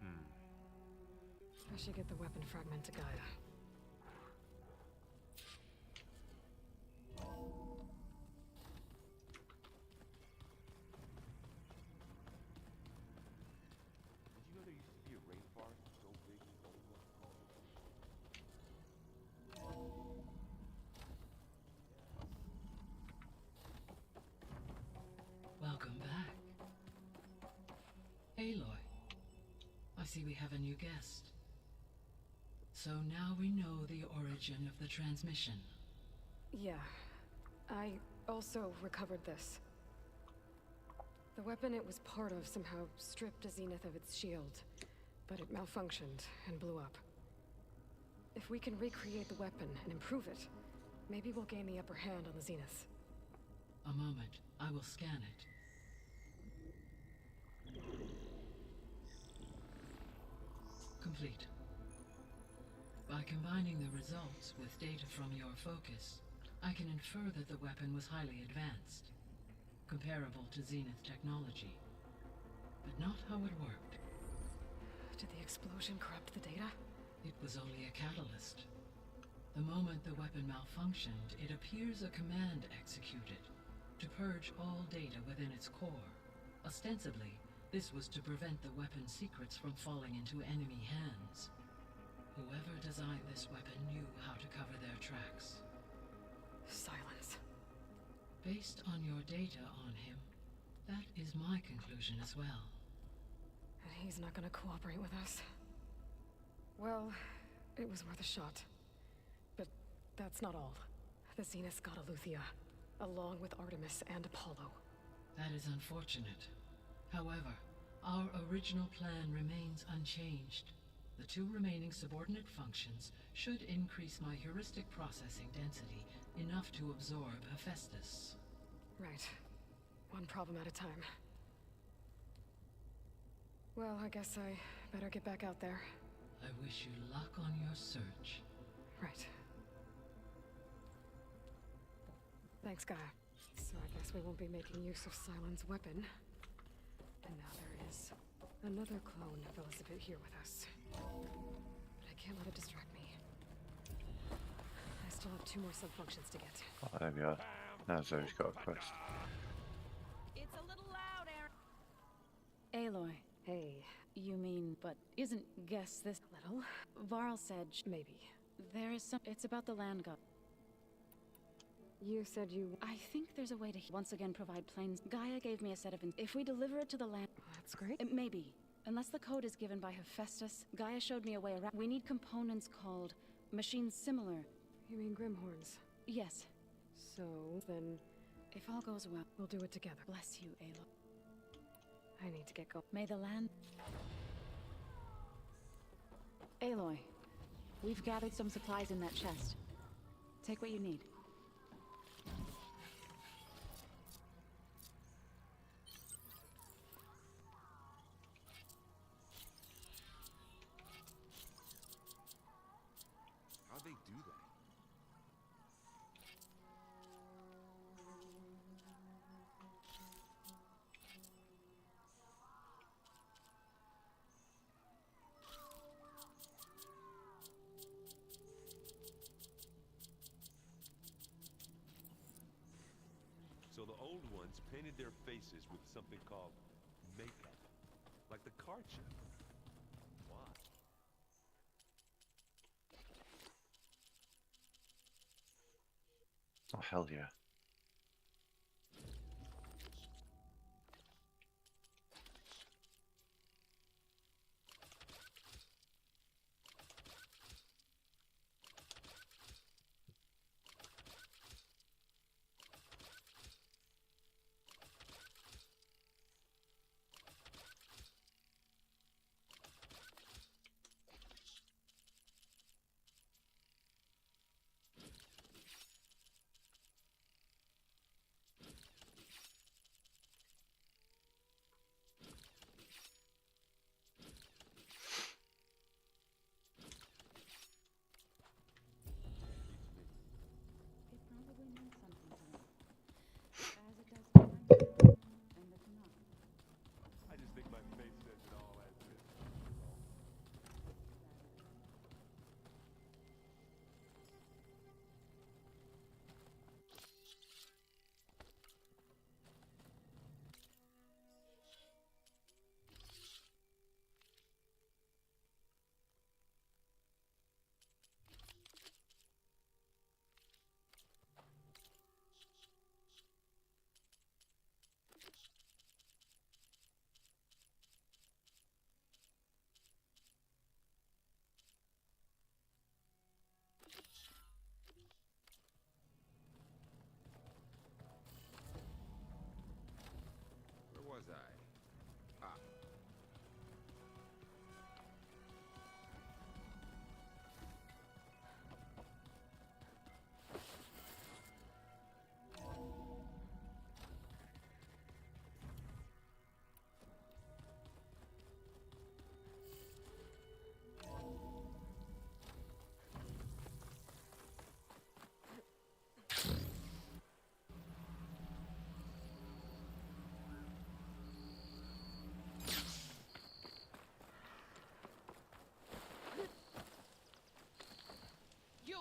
I should get the weapon fragment to Gaia. Welcome back. Aloy, I see we have a new guest. So now we know the origin of the transmission. Yeah. I also recovered this. The weapon it was part of somehow stripped a Zenith of its shield, but it malfunctioned and blew up. If we can recreate the weapon and improve it, maybe we'll gain the upper hand on the Zeniths. A moment, I will scan it. Complete. By combining the results with data from your focus, I can infer that the weapon was highly advanced, comparable to Zenith technology, but not how it worked. Did the explosion corrupt the data? It was only a catalyst. The moment the weapon malfunctioned, it appears a command executed to purge all data within its core. Ostensibly, this was to prevent the weapon's secrets from falling into enemy hands. Whoever designed this weapon knew how to cover their tracks. Silence. Based on your data on him, that is my conclusion as well. And he's not gonna cooperate with us. Well, it was worth a shot. But that's not all. The Zeniths got Eleuthia, along with Artemis and Apollo. That is unfortunate. However, our original plan remains unchanged. The 2 remaining subordinate functions should increase my heuristic processing density enough to absorb Hephaestus. Right. One problem at a time. Well, I guess I better get back out there. I wish you luck on your search. Right. Thanks, Gaia. So I guess we won't be making use of Cylon's weapon. And now there is another clone of Elizabeth here with us. But I can't let it distract me. I still have 2 more sub-functions to get. Oh, there we are. Now Zoe's got a quest. It's a little loud, Aaron. Aloy. Hey. You mean, but isn't guess this Little? Varl said Maybe. there is some. It's about the land god. You said you... I think there's a way to once again provide planes. Gaia gave me a set of. If we deliver it to the land, That's great. it may be. Unless the code is given by Hephaestus, Gaia showed me a way around. We need components called machines similar. You mean Grimhorns? Yes. So, then If all goes well, we'll do it together. bless you, Aloy. I need to get going. May the land. Aloy, we've gathered some supplies in that chest. Take what you need. How'd they do that? So the old ones painted their faces with something called makeup, like the card chip. Why? Oh, hell yeah. It probably means something to me. As it does to mine. And the Tanakh. I just think my face says it all as it is. Where was I? Ah. You!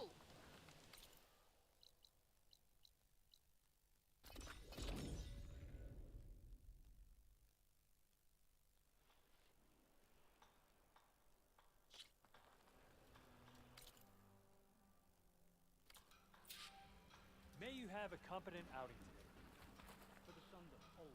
May you have a competent outing today. For the sons of Olaf.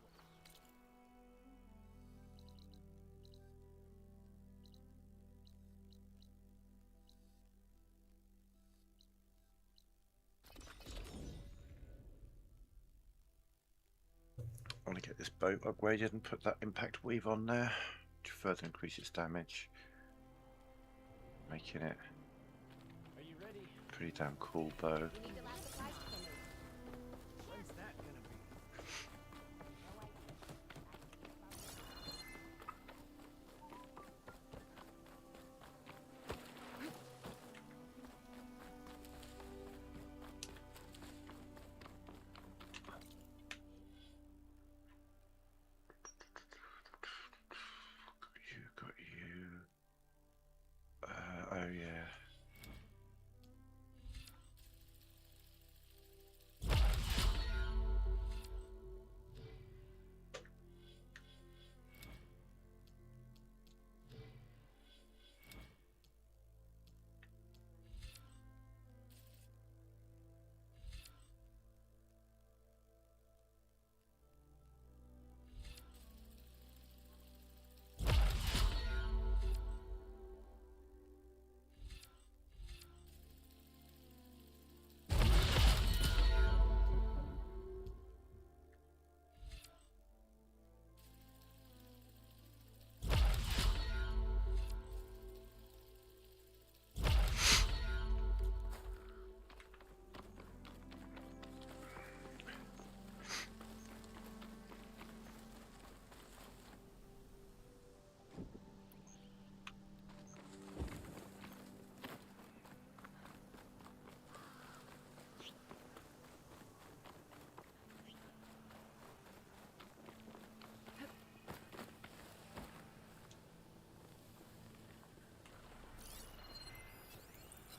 I want to get this boat upgraded and put that impact weave on there to further increase its damage. making it Are you ready? pretty damn cool bow. When's that gonna be? Got you. Oh yeah.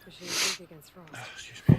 Pushing big against frost. Excuse me.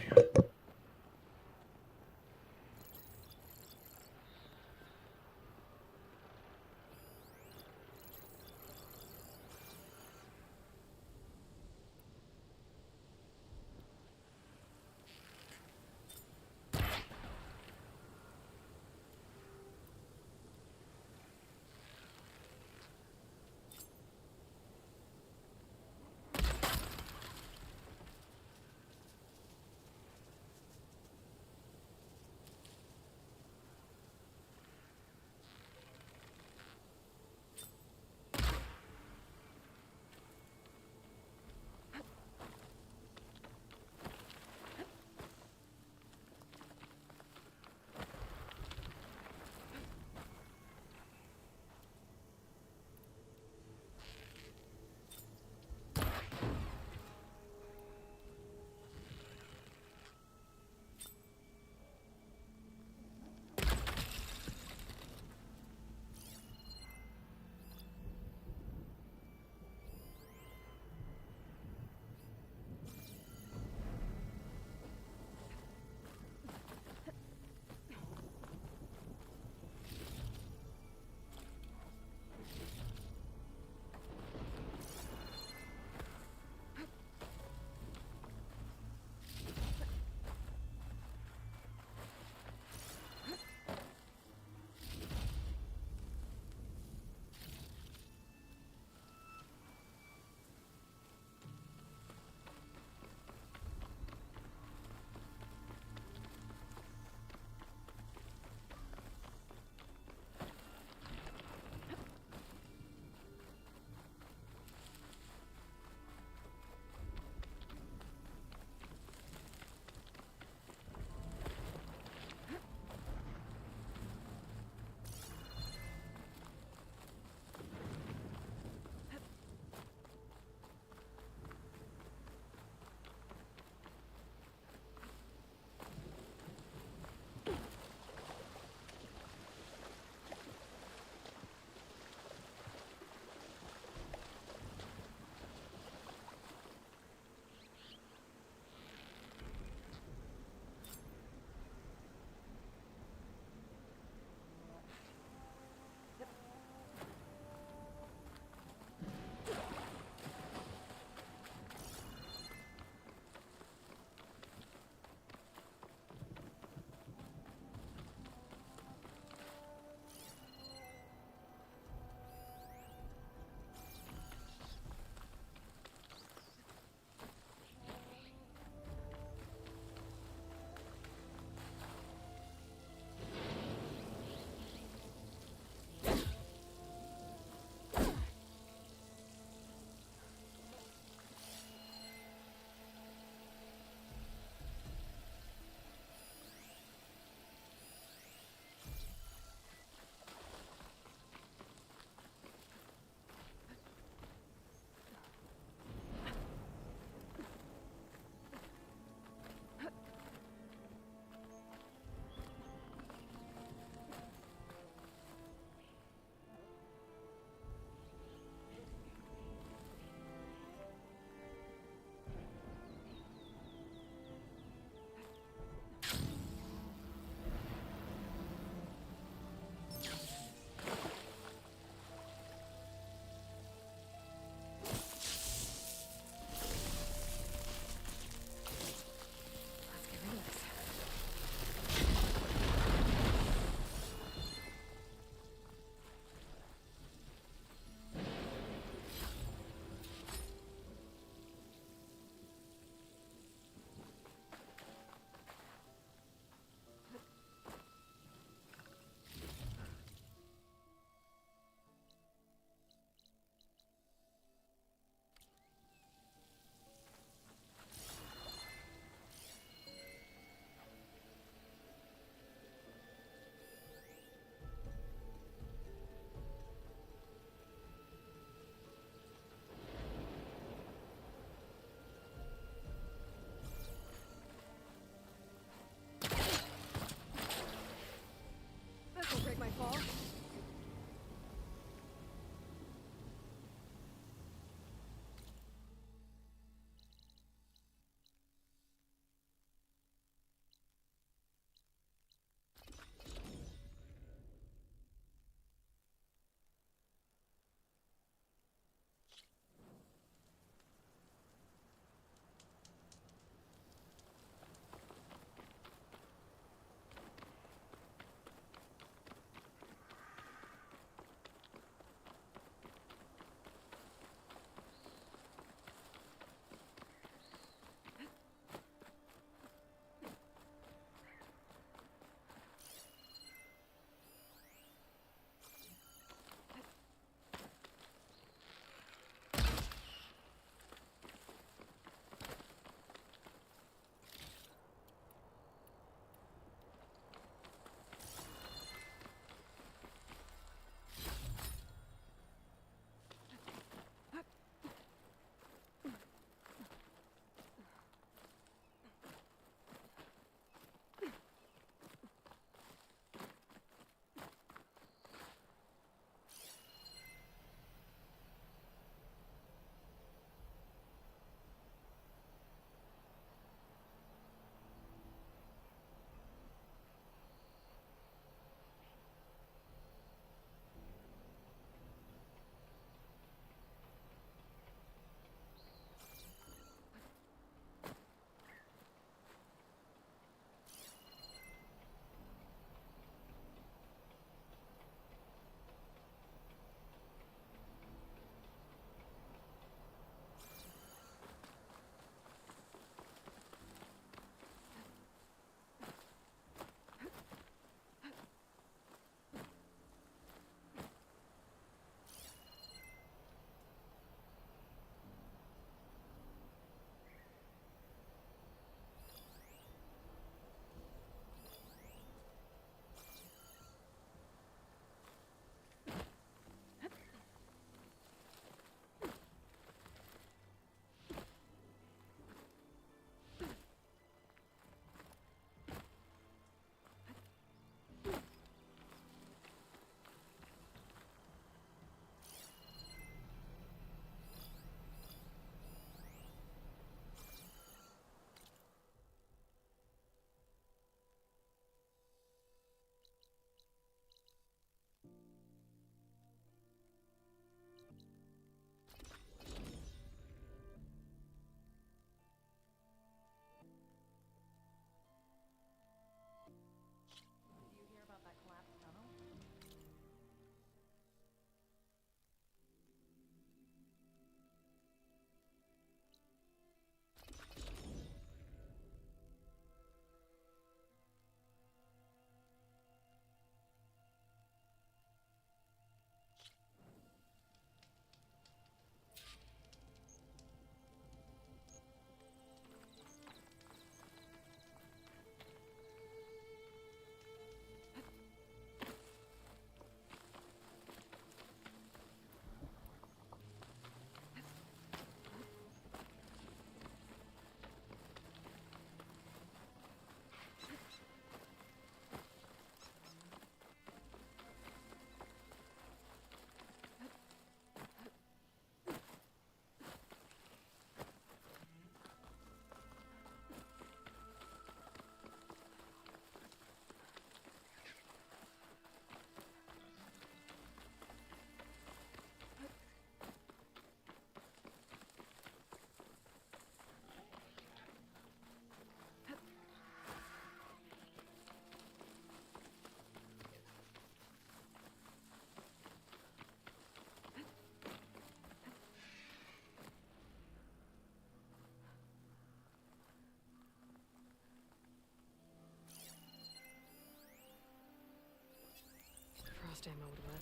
burst ammo would work.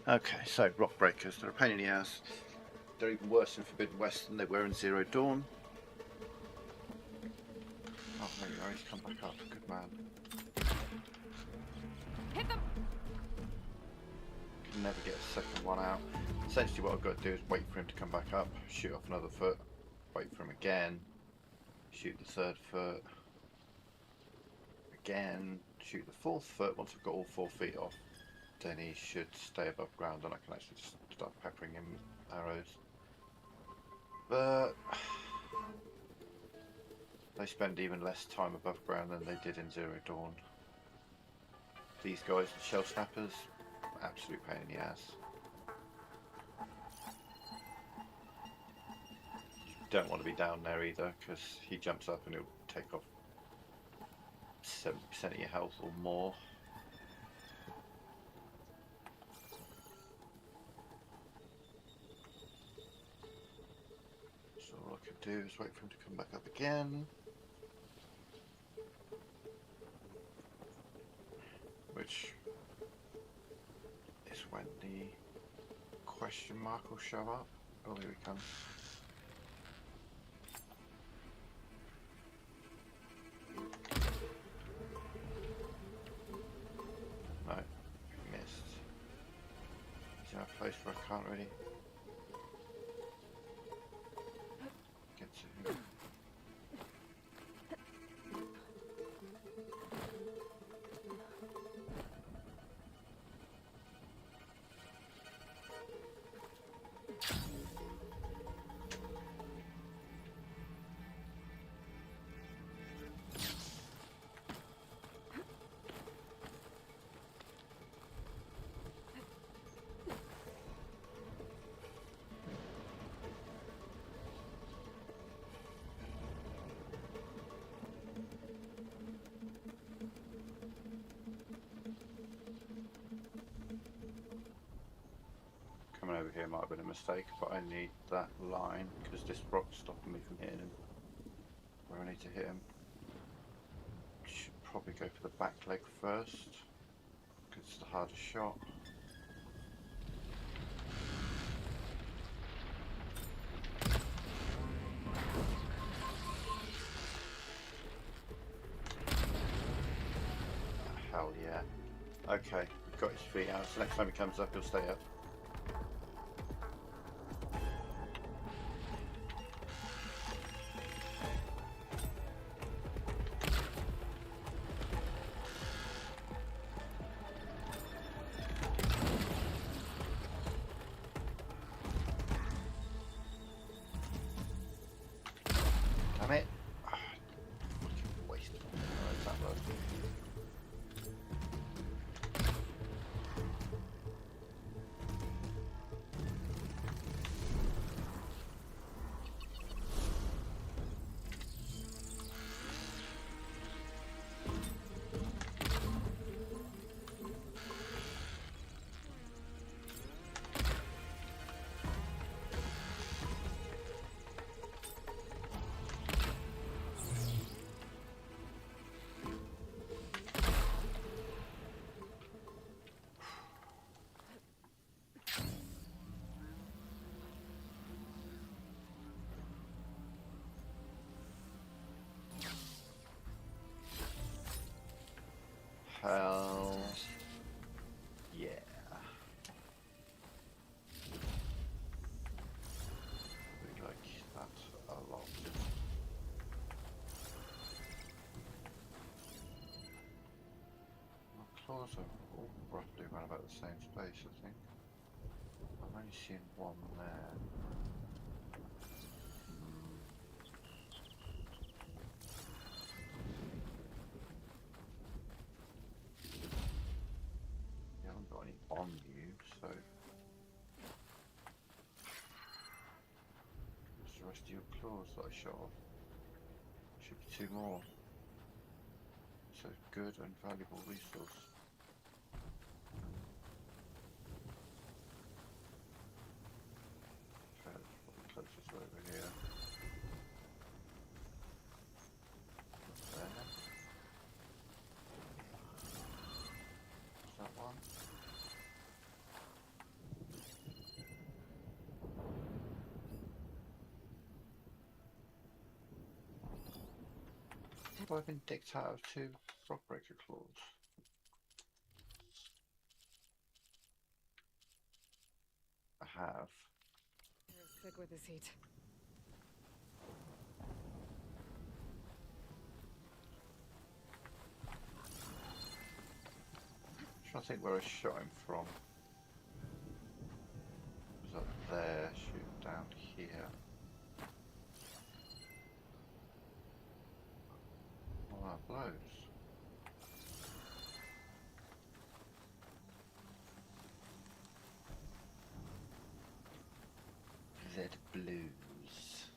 Okay, so rock breakers. They're a pain in the ass. They're even worse in Forbidden West than they were in Zero Dawn. Oh, there you are. He's come back up. Good man. Hit them! Can never get a second one out. Essentially what I've got to do is wait for him to come back up, shoot off another foot, wait for him again, shoot the third foot, again, shoot the fourth foot. Once I've got all 4 feet off, then he should stay above ground and I can actually just start peppering him with arrows. But they spend even less time above ground than they did in Zero Dawn. These guys, the shell snappers, absolute pain in the ass. You don't want to be down there either, because he jumps up and he'll take off 70% of your health or more. So all I can do is wait for him to come back up again. Which is when the question mark will show up. Oh, here he comes. No, missed. He's in a place where I can't really get to him. Coming over here might have been a mistake, but I need that line because this rock's stopping me from hitting him where I need to hit him. Should probably go for the back leg first because it's the hardest shot. Hell yeah. Okay, we've got his feet out, so next time he comes up he'll stay up. Damn it! Fucking waste of arrows that low. Hell yeah. We like that a lot. My claws are all roughly around about the same space, I think. I've only seen one there. You haven't got any on you, so what's the rest of your claws that I shot off? Should be two more. It's a good and valuable resource. Probably closest over here. There. Is that one? Have I been dicked out of two rockbreaker claws? I have. Stick with this heat. I'm trying to think where I shot him from. Was up there, shoot down here. Oh, that blows. That blues.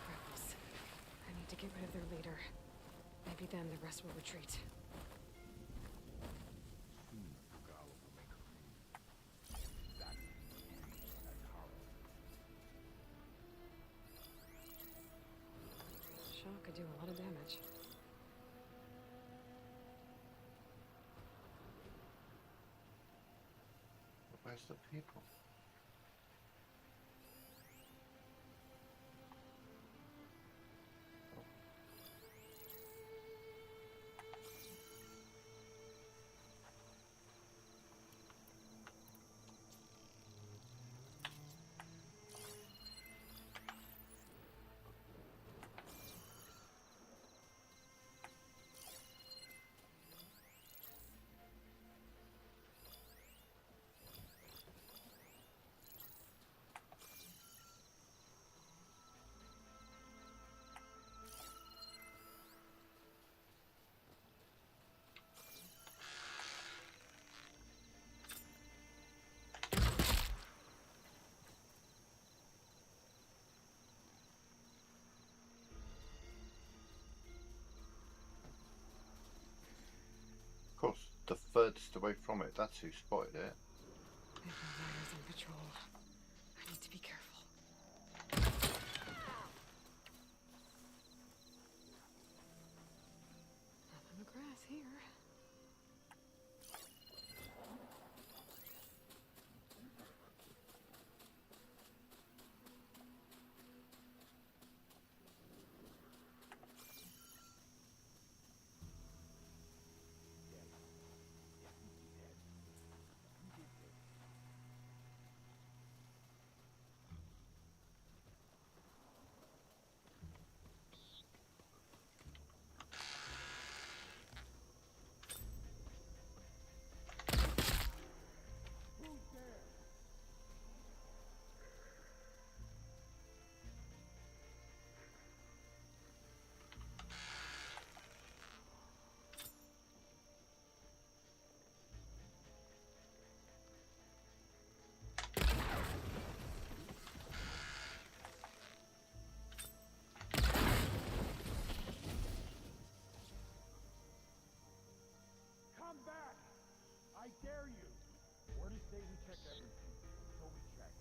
Rebels. I need to get rid of their leader. Maybe then the rest will retreat. Shock could do a lot of damage. But where's the people? Of course, the furthest away from it, that's who spotted it. If Elvira's on patrol, I need to be careful. Nothing but grass here. Come back! I dare you! Orders say we check everything, so we check.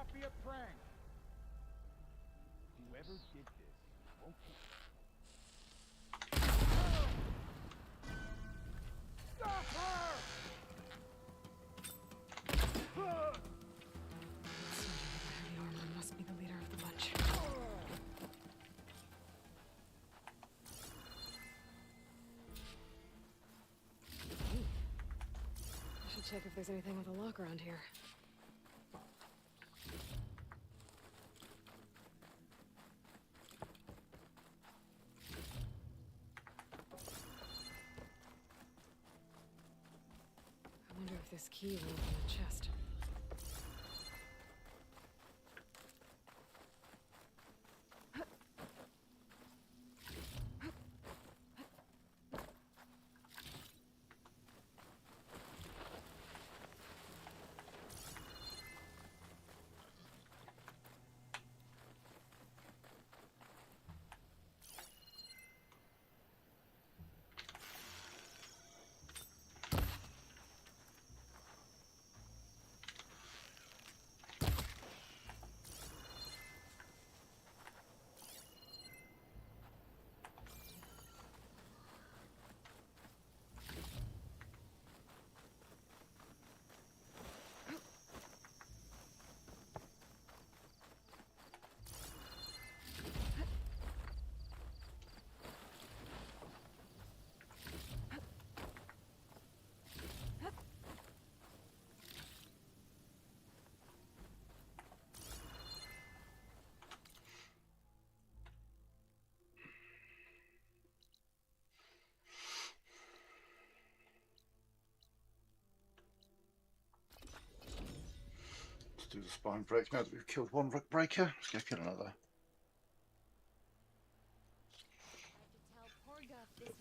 not be a prank. Whoever did this won't keep. Stop her! Somebody with a heavy armor must be the leader of the bunch. I should check if there's anything with a lock around here. I wonder if this key will open the chest. Let's do the spine break now that we've killed one rook breaker. Let's go kill another.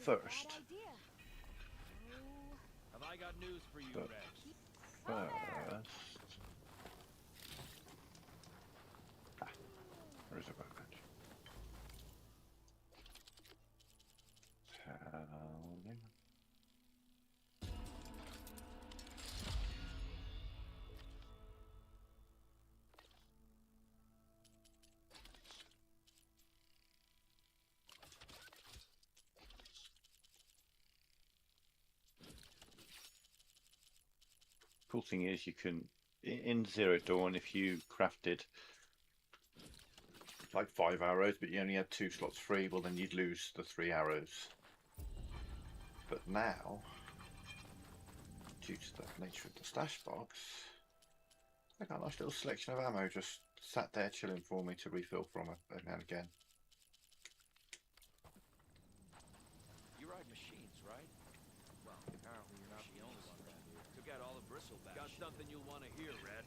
First. Have I got news for you, But Red? first. Where is it back? Telling. Cool thing is you can in Zero Dawn, if you crafted like 5 arrows but you only had 2 slots free, well then you'd lose the 3 arrows. But now, due to the nature of the stash box, I got a nice little selection of ammo just sat there chilling for me to refill from every now and again. You ride machines, right? Well, apparently you're not the only one around here. Took out all the bristleback. Got something you'll want to hear, Red.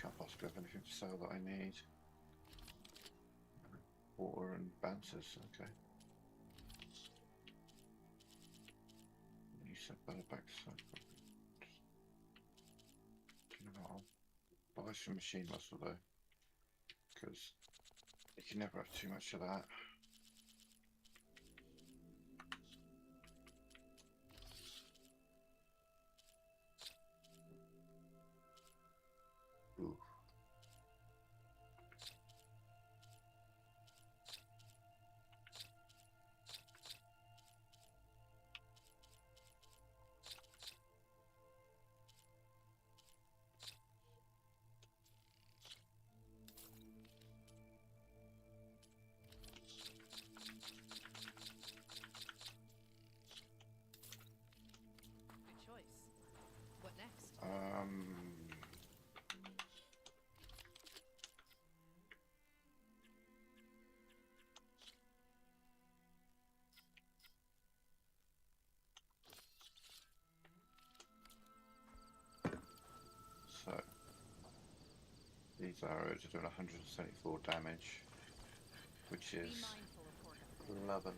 Can't possibly have anything to sell that I need. Water and bouncers, okay. You said better back, so do you know what? I'll buy some machine muscle though, because you can never have too much of that. Ooh. Good choice. What next? So these arrows are doing 174 damage, which is lovely.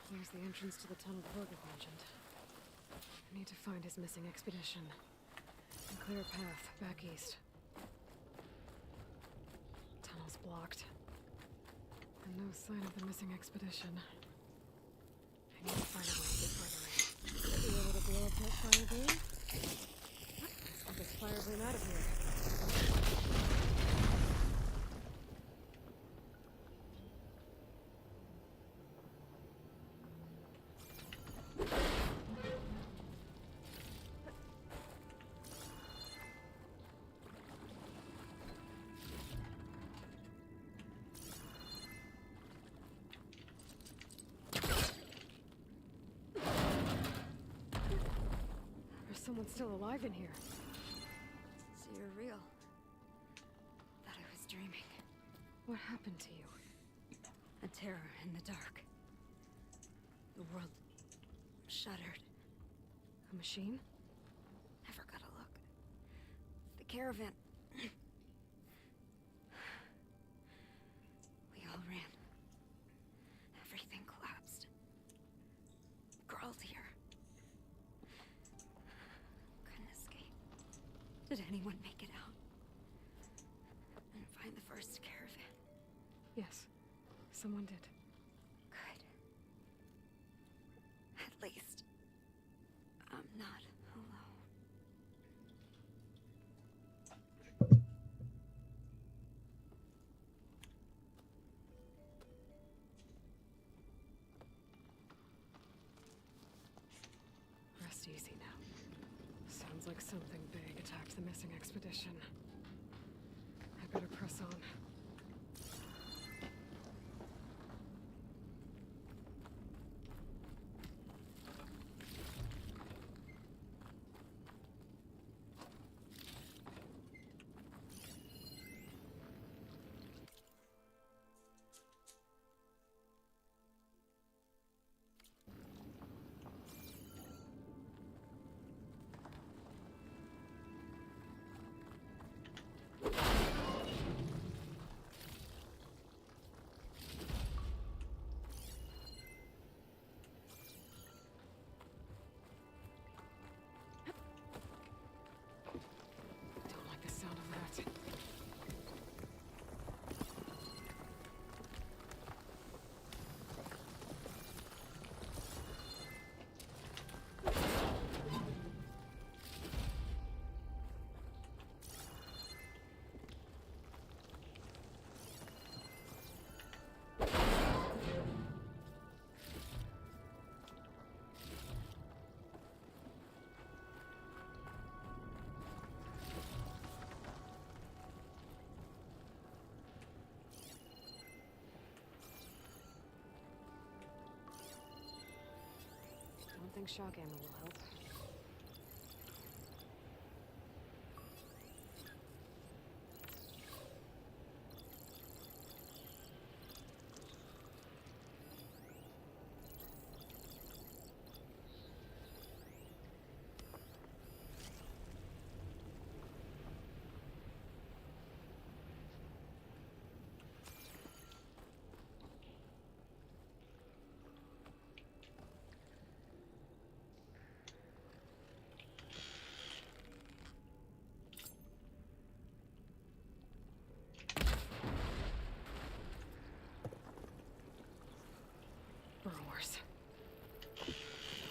There's the entrance to the tunnel Porga mentioned. to find his missing expedition. And clear a path back east. Tunnel's blocked. And no sign of the missing expedition. I need to find a way to get further in. Be able to blow up that fire beam? Let's get this fire beam out of here. Someone's still alive in here. So you're real. Thought I was dreaming. What happened to you? A terror in the dark. The world shuddered. A machine? Never got a look. The caravan. We all ran. Everything collapsed. Crawled here. Did anyone make it out? And find the first caravan? Yes, someone did. Good. At least, I'm not alone. Rest easy now. Sounds like something big attacked the missing expedition. I better press on. Don't think shock ammo will help. Burrows.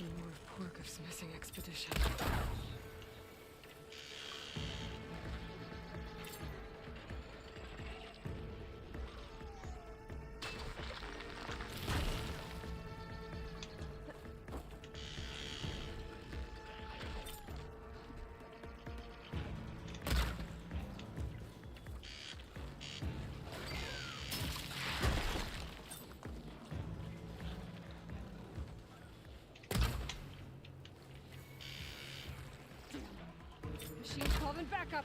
More of Porkov's missing expedition. Machine's calling backup.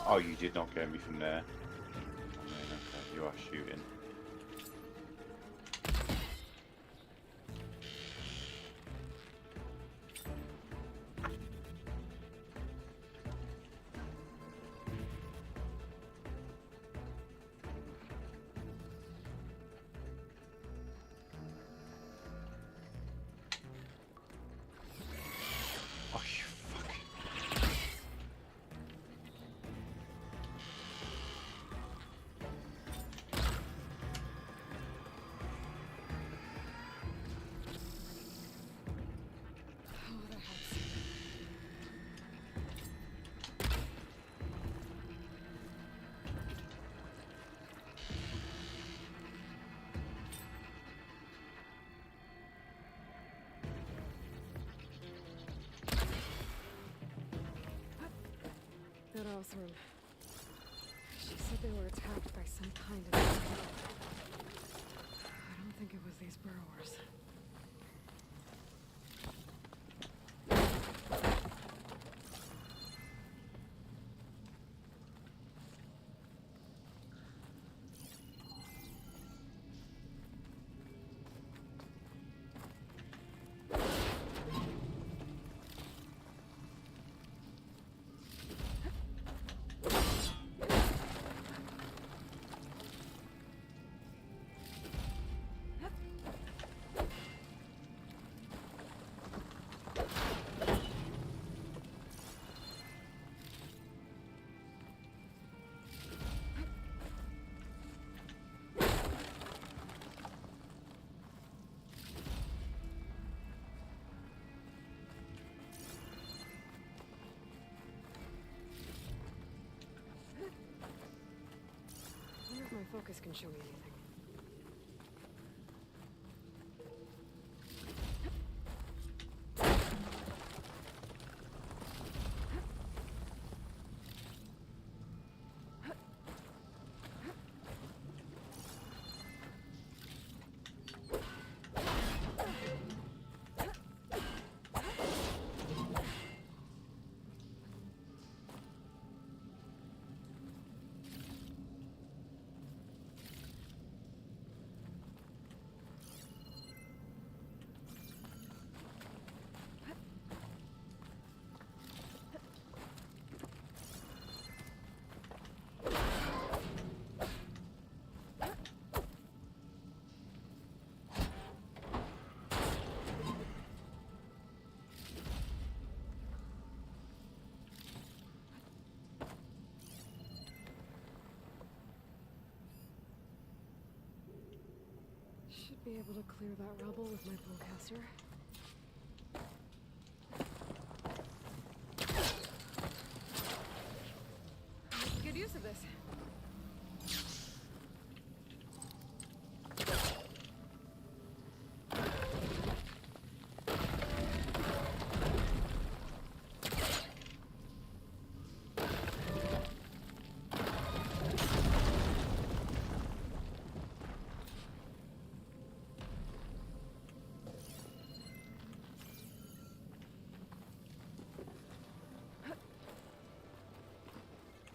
Oh, you did not get me from there. I mean, okay, you are shooting. Oseram. She said they were attacked by some kind of... I don't think it was these burrowers. My focus can show me anything. Should be able to clear that rubble with my bowcaster. Make good use of this.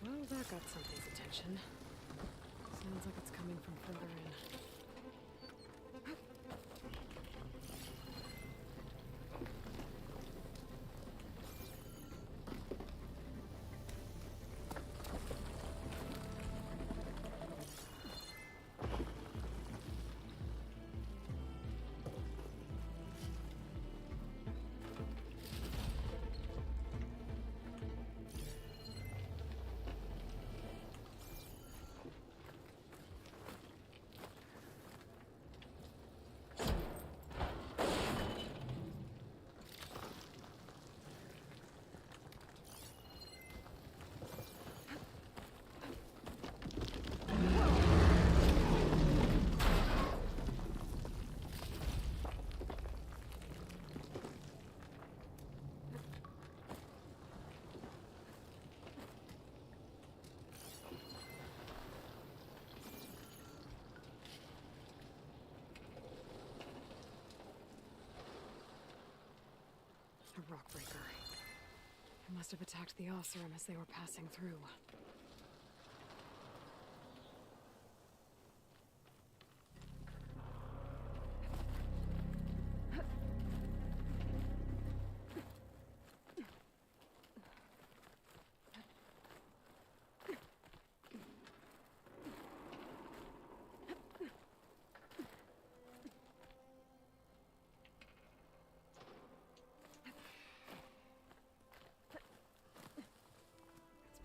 Well, that got something's attention. Sounds like it's coming from further in. A rock breaker. It must have attacked the Oseram as they were passing through.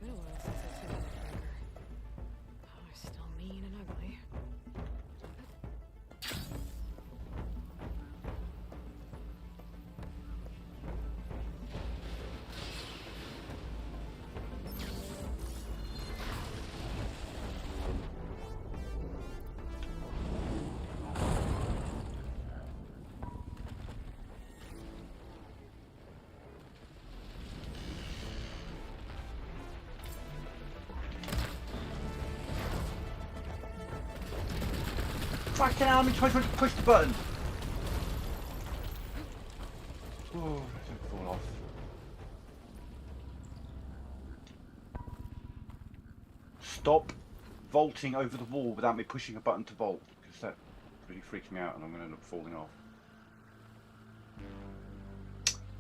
It's been a while since Fucking hell, I'm trying to push the button. Oh, don't fall off. Stop vaulting over the wall without me pushing a button to vault, because that really freaks me out and I'm going to end up falling off.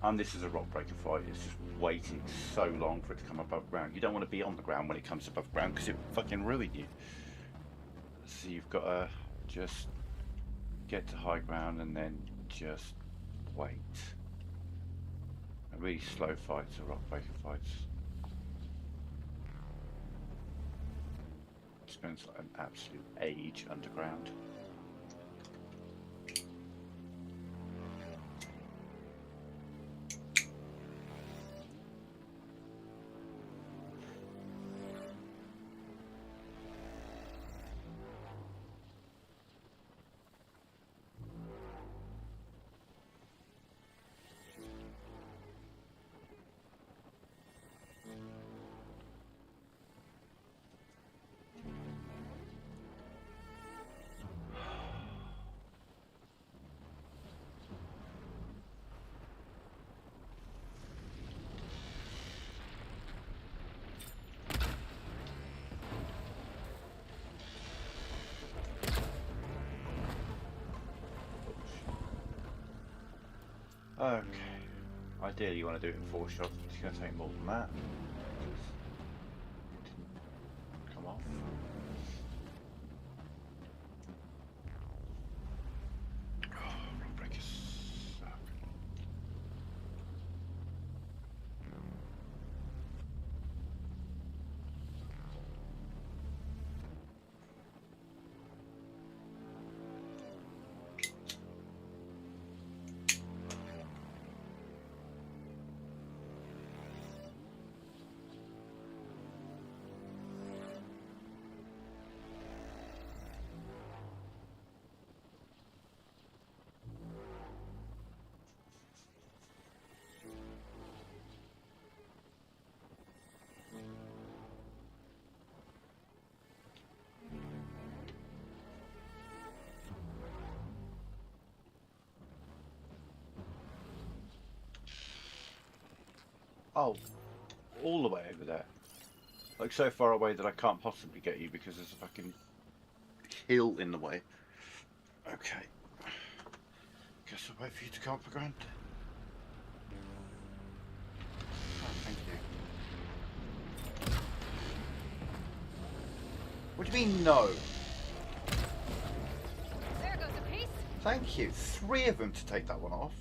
And this is a rock breaker fight. It's just waiting so long for it to come above ground. You don't want to be on the ground when it comes above ground because it will fucking ruin you. So you've got to just get to high ground and then just wait. A really slow fights are rock breaker fights. It spends like an absolute age underground. Okay. Ideally you want to do it in 4 shots, but it's going to take more than that. It didn't come off. Oh, rock breakers suck. Oh, all the way over there. Like so far away that I can't possibly get you because there's a fucking hill in the way. Okay. Guess I'll wait for you to come up for granted. Oh, thank you. What do you mean, no? There goes a piece. Thank you. 3 of them to take that one off.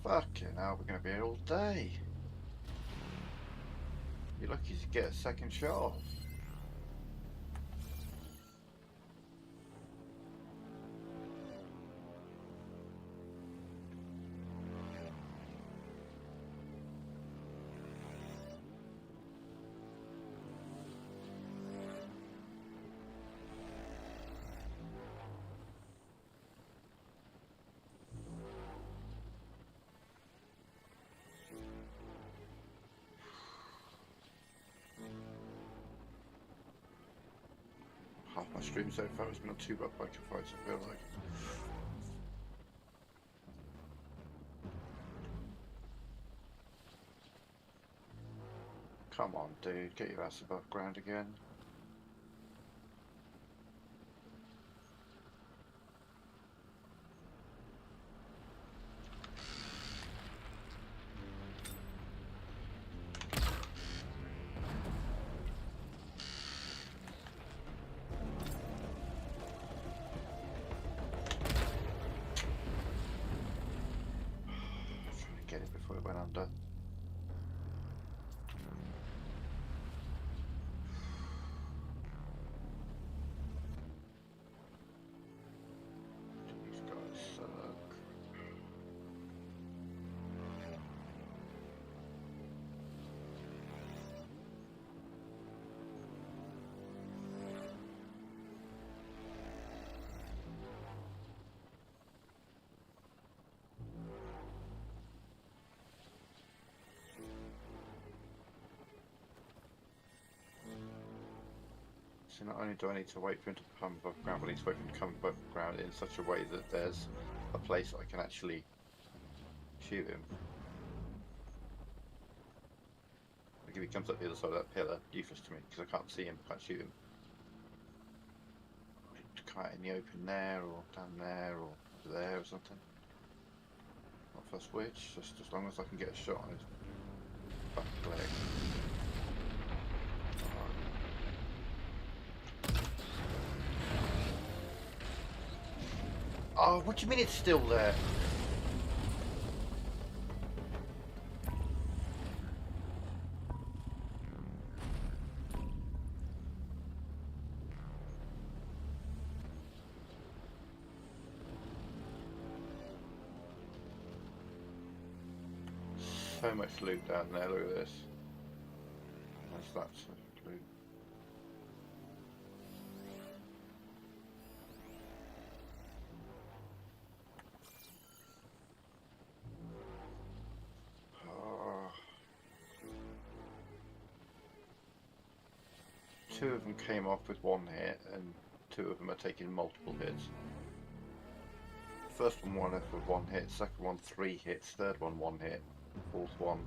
Fucking hell, we're going to be here all day. You're lucky to get a second shot off. Half my stream so far has been on 2 rock breaker fights, I feel like. Come on, dude, get your ass above ground again. Get it before it went under. So not only do I need to wait for him to come above ground, but I need to wait for him to come above ground in such a way that there's a place I can actually shoot him. Like if he comes up the other side of that pillar, useless to me because I can't see him, can't shoot him. Kite in the open there, or down there, or over there, or something. Not first which, just as long as I can get a shot on his back leg. Oh, what do you mean it's still there? So much loot down there, look at this. There's lots of loot. Oh. Two of them came off with one hit, and two of them are taking multiple hits. First one off with one hit, second one 3 hits, third one 1 hit, fourth one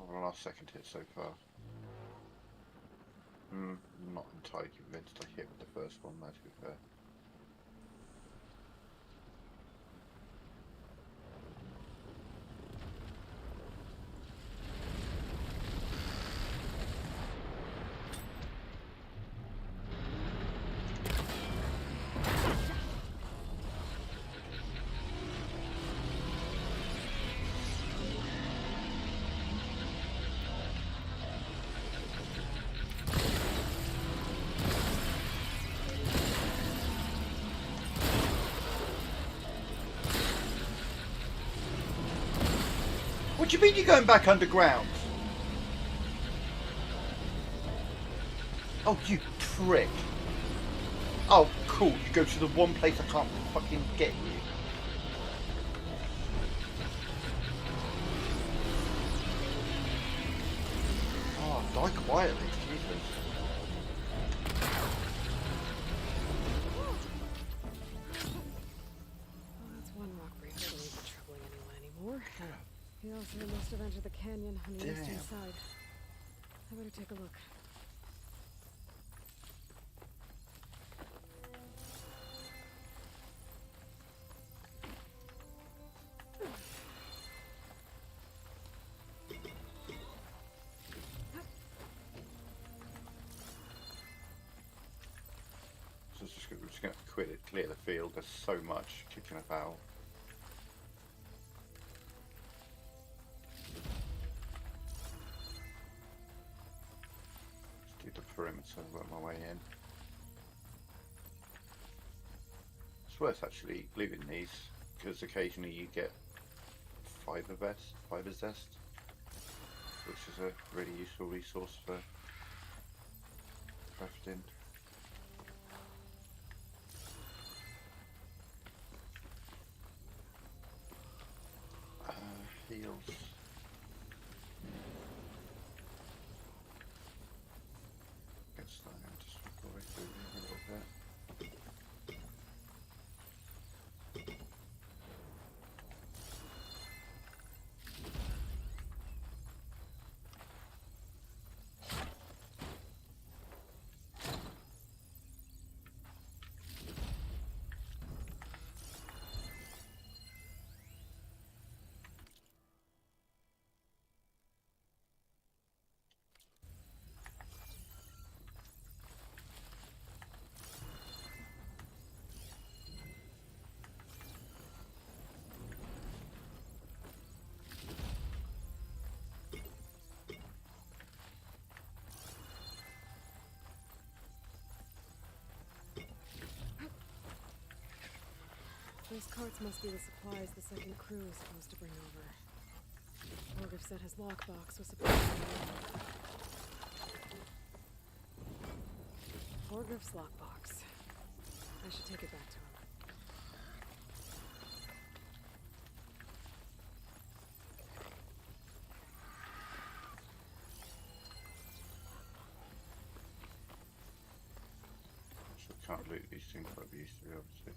on our second hit so far. I'm not entirely convinced I hit with the first one, though, to be fair. What do you mean you're going back underground? Oh, you prick. Oh, cool. You go to the one place I can't fucking get you. Oh, die quietly. Jesus. Well, that's one rock breaker that isn't troubling anyone anymore. He also must have entered the canyon on the eastern side. I better take a look. So we're just going to clear the field. There's so much kicking about. Let's do the perimeter and work my way in. It's worth actually looting these because occasionally you get fiber zest, which is a really useful resource for crafting. Heals. Guess that I'm just go right through here a little bit. Those carts must be the supplies the second crew is supposed to bring over. Morgan said his lockbox was supposed to be Horgriff's lockbox. I should take it back to him. can't loot these things like we used to be able to.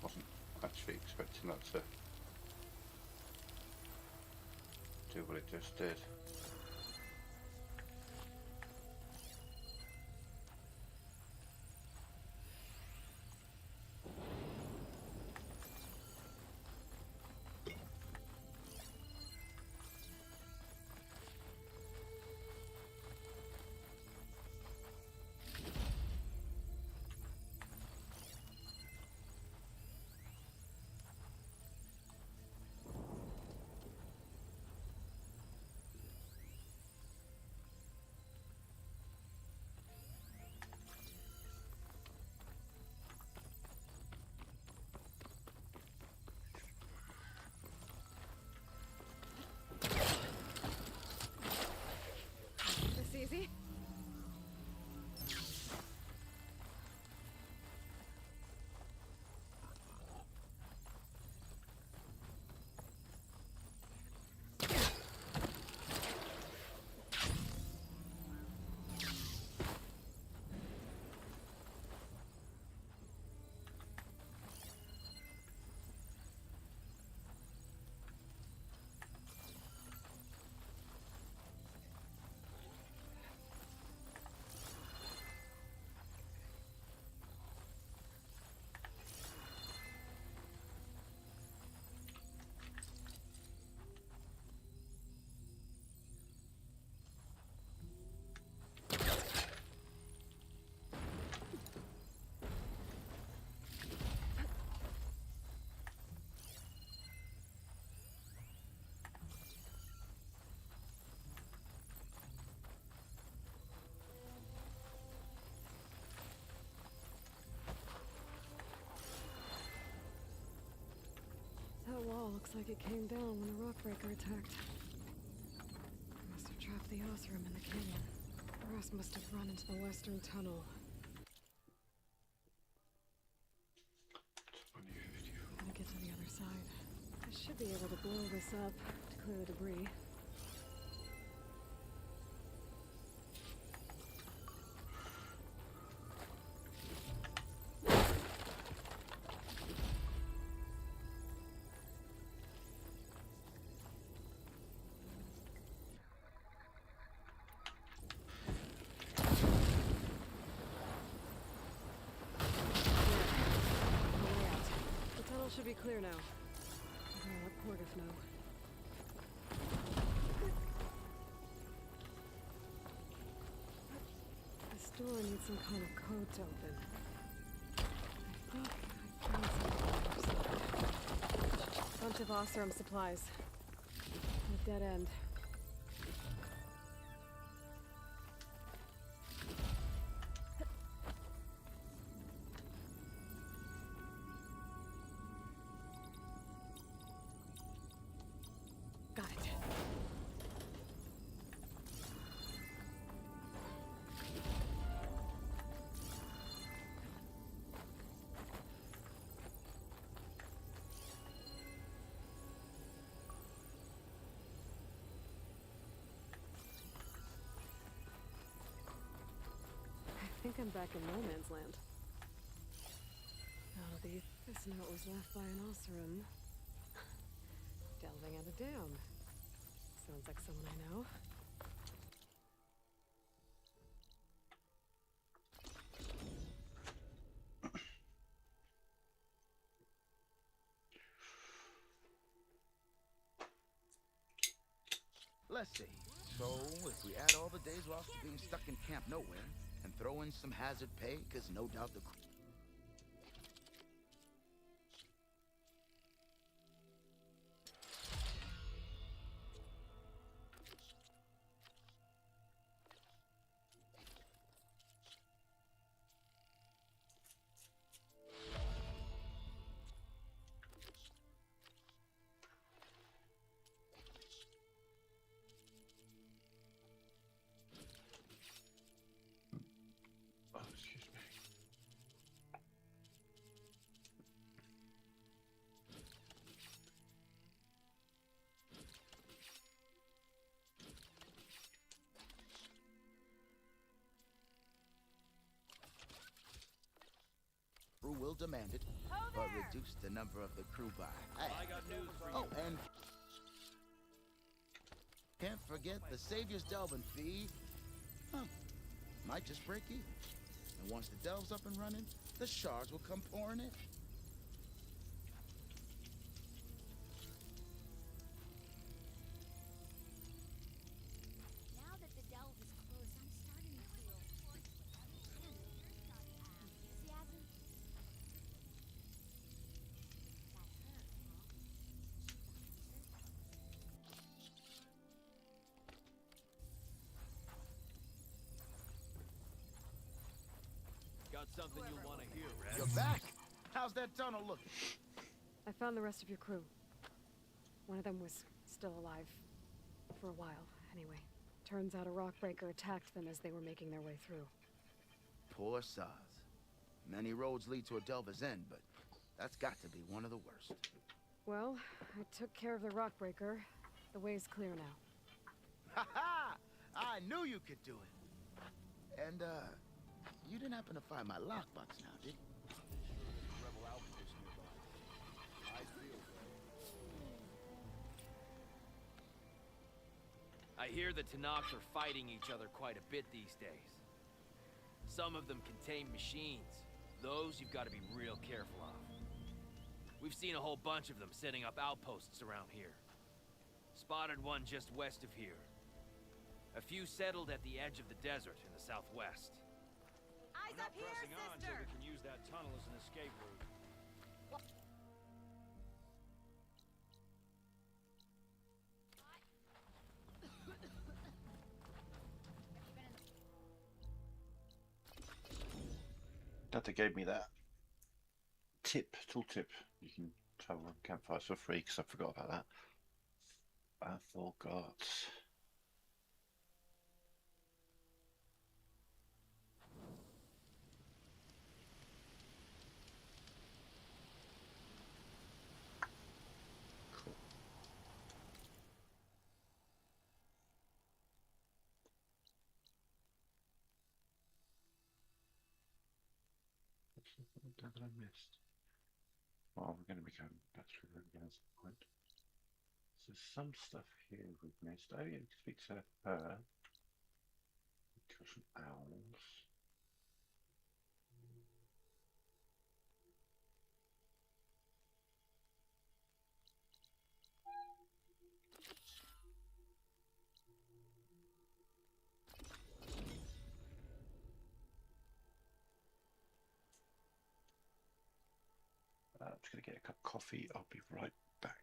Wasn't actually expecting that to do what it just did. This easy? That wall looks like it came down when a rockbreaker attacked. Must have trapped the Osram in the canyon. The rest must have run into the western tunnel. Gonna get to the other side. I should be able to blow this up to clear the debris. Should be clear now. I'm gonna let Portiff know. This door needs some kind of code to open. I think I found something. Bunch of Osram supplies. A dead end. I think I'm back in no man's land. This note was left by an Osram. Delving at a dam. Sounds like someone I know. Let's see. So, if we add all the days lost to being stuck in Camp Nowhere, and throw in some hazard pay, because no doubt the... Oh, excuse me. will demand it, but reduce the number of the crew by half. I got news for you. Oh, and can't forget the Savior's delving fee. Huh. Might just break even. And once the delve's up and running, the shards will come pouring in. Now that the delve is closed, I'm starting to feel, I don't know, enthusiasm? That's her, huh? Got something you'll want to hear, Red. You're back! How's that tunnel looking? I found the rest of your crew. One of them was still alive. For a while, anyway. Turns out a rockbreaker attacked them as they were making their way through. Poor sods. Many roads lead to a delver's end, but that's got to be one of the worst. Well, I took care of the rockbreaker. The way's clear now. Ha ha! I knew you could do it. And, you didn't happen to find my lockbox now, did you? Rebel outpost nearby. I feel I hear the Tanakhs are fighting each other quite a bit these days. Some of them contain machines. Those you've got to be real careful of. We've seen a whole bunch of them setting up outposts around here. Spotted one just west of here. A few settled at the edge of the desert in the southwest. Eyes up here, Pressing on so sister! we can use that tunnel as an escape route. Data gave me that tooltip. You can travel on campfires for free because I forgot about that. I forgot. Cool. That I missed. Well, we're going to be going back through the again at some point. So some stuff here we've missed. Oh yeah, we can speak to her. Kill some owls. I'm just going to get a cup of coffee. I'll be right back.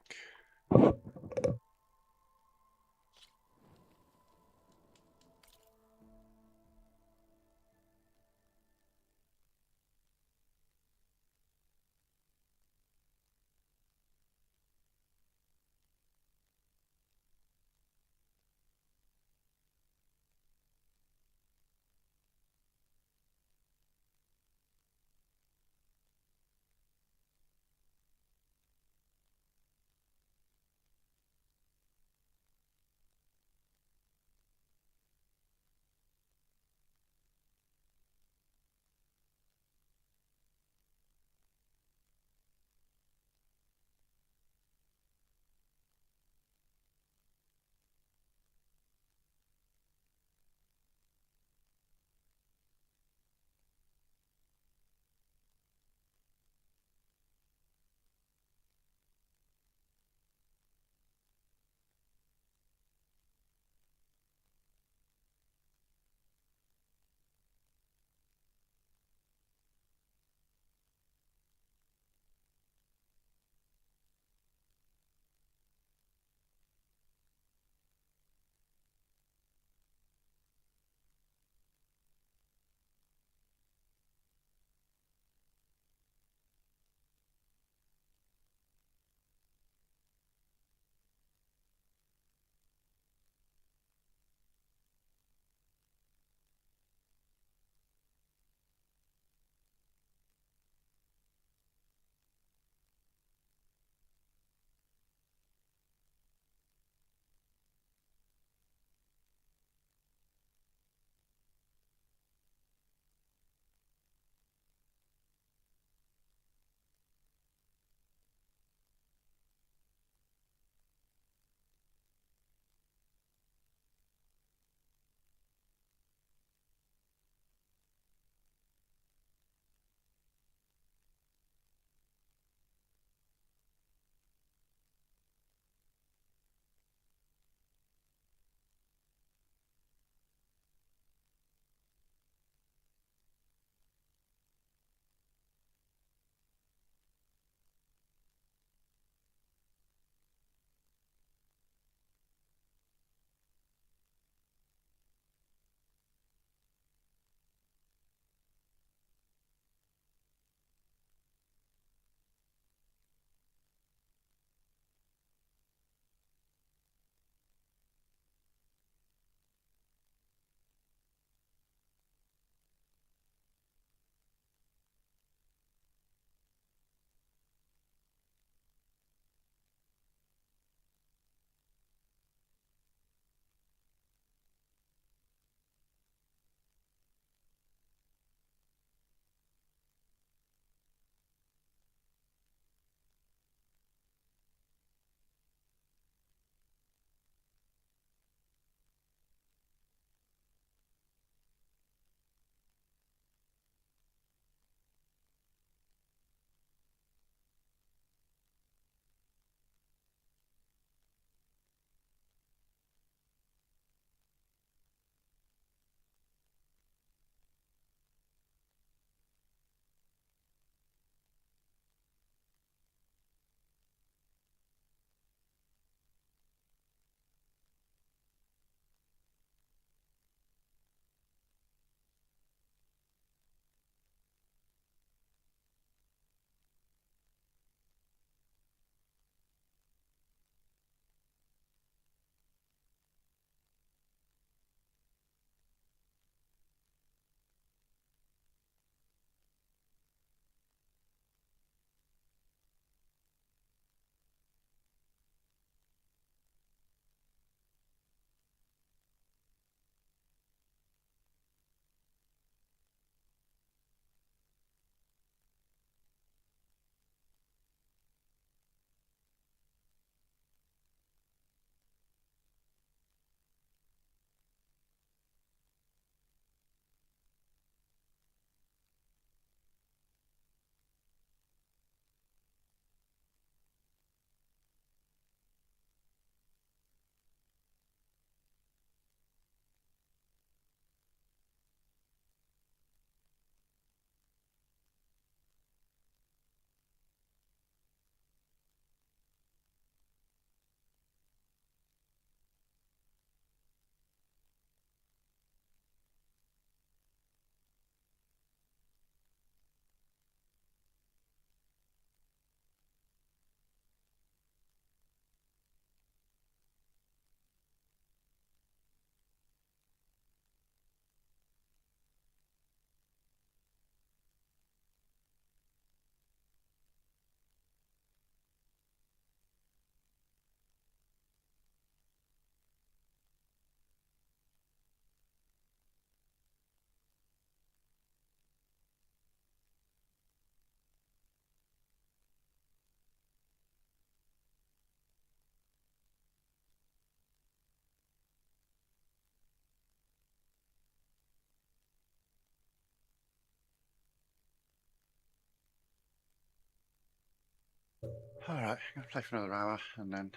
All right, I'm gonna play for another hour and then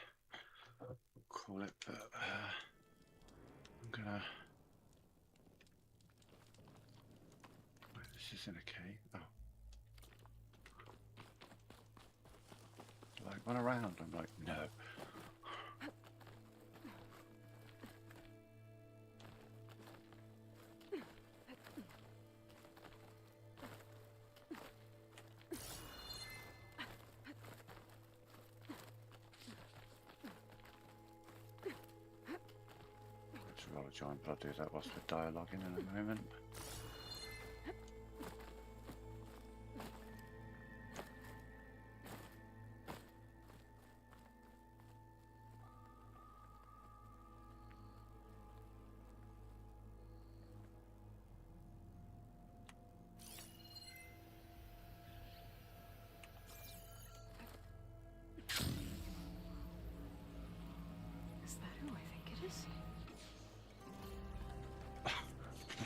call it. But I'm gonna. Wait, this is in a cave. Oh, like run around. I'm like, no. Roll a joint, but I'll do that whilst we're dialoguing in a moment. Is that who I think it is?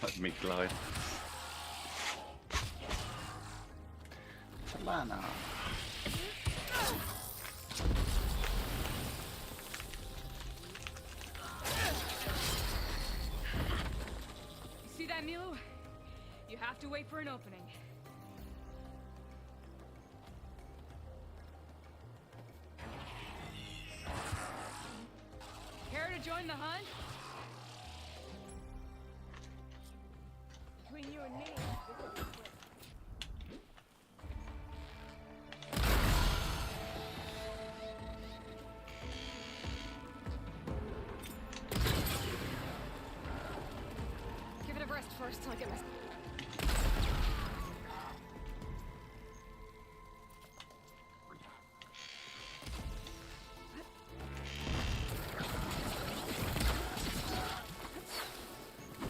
Let me glide. Savannah. You see that, Milo? You have to wait for an opening. Care to join the hunt? Between you and me, this is quick. Give it a rest first till I get my...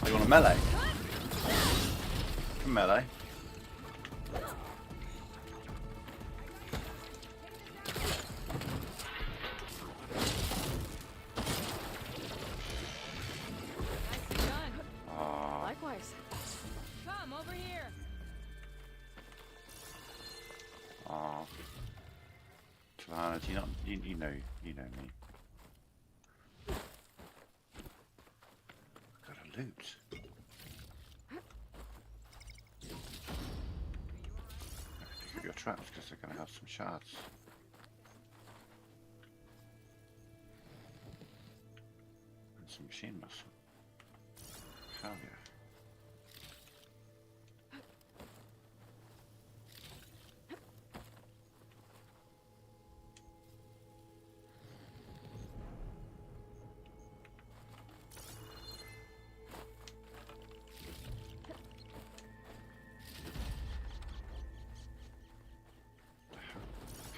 You want a melee? Melee. Nicely done. Ah. Likewise. Come over here. Ah. Savannah, do you not? You know me. Got a loot. Pick up your traps because they're going to have some shards. And some machine muscle. Hell yeah.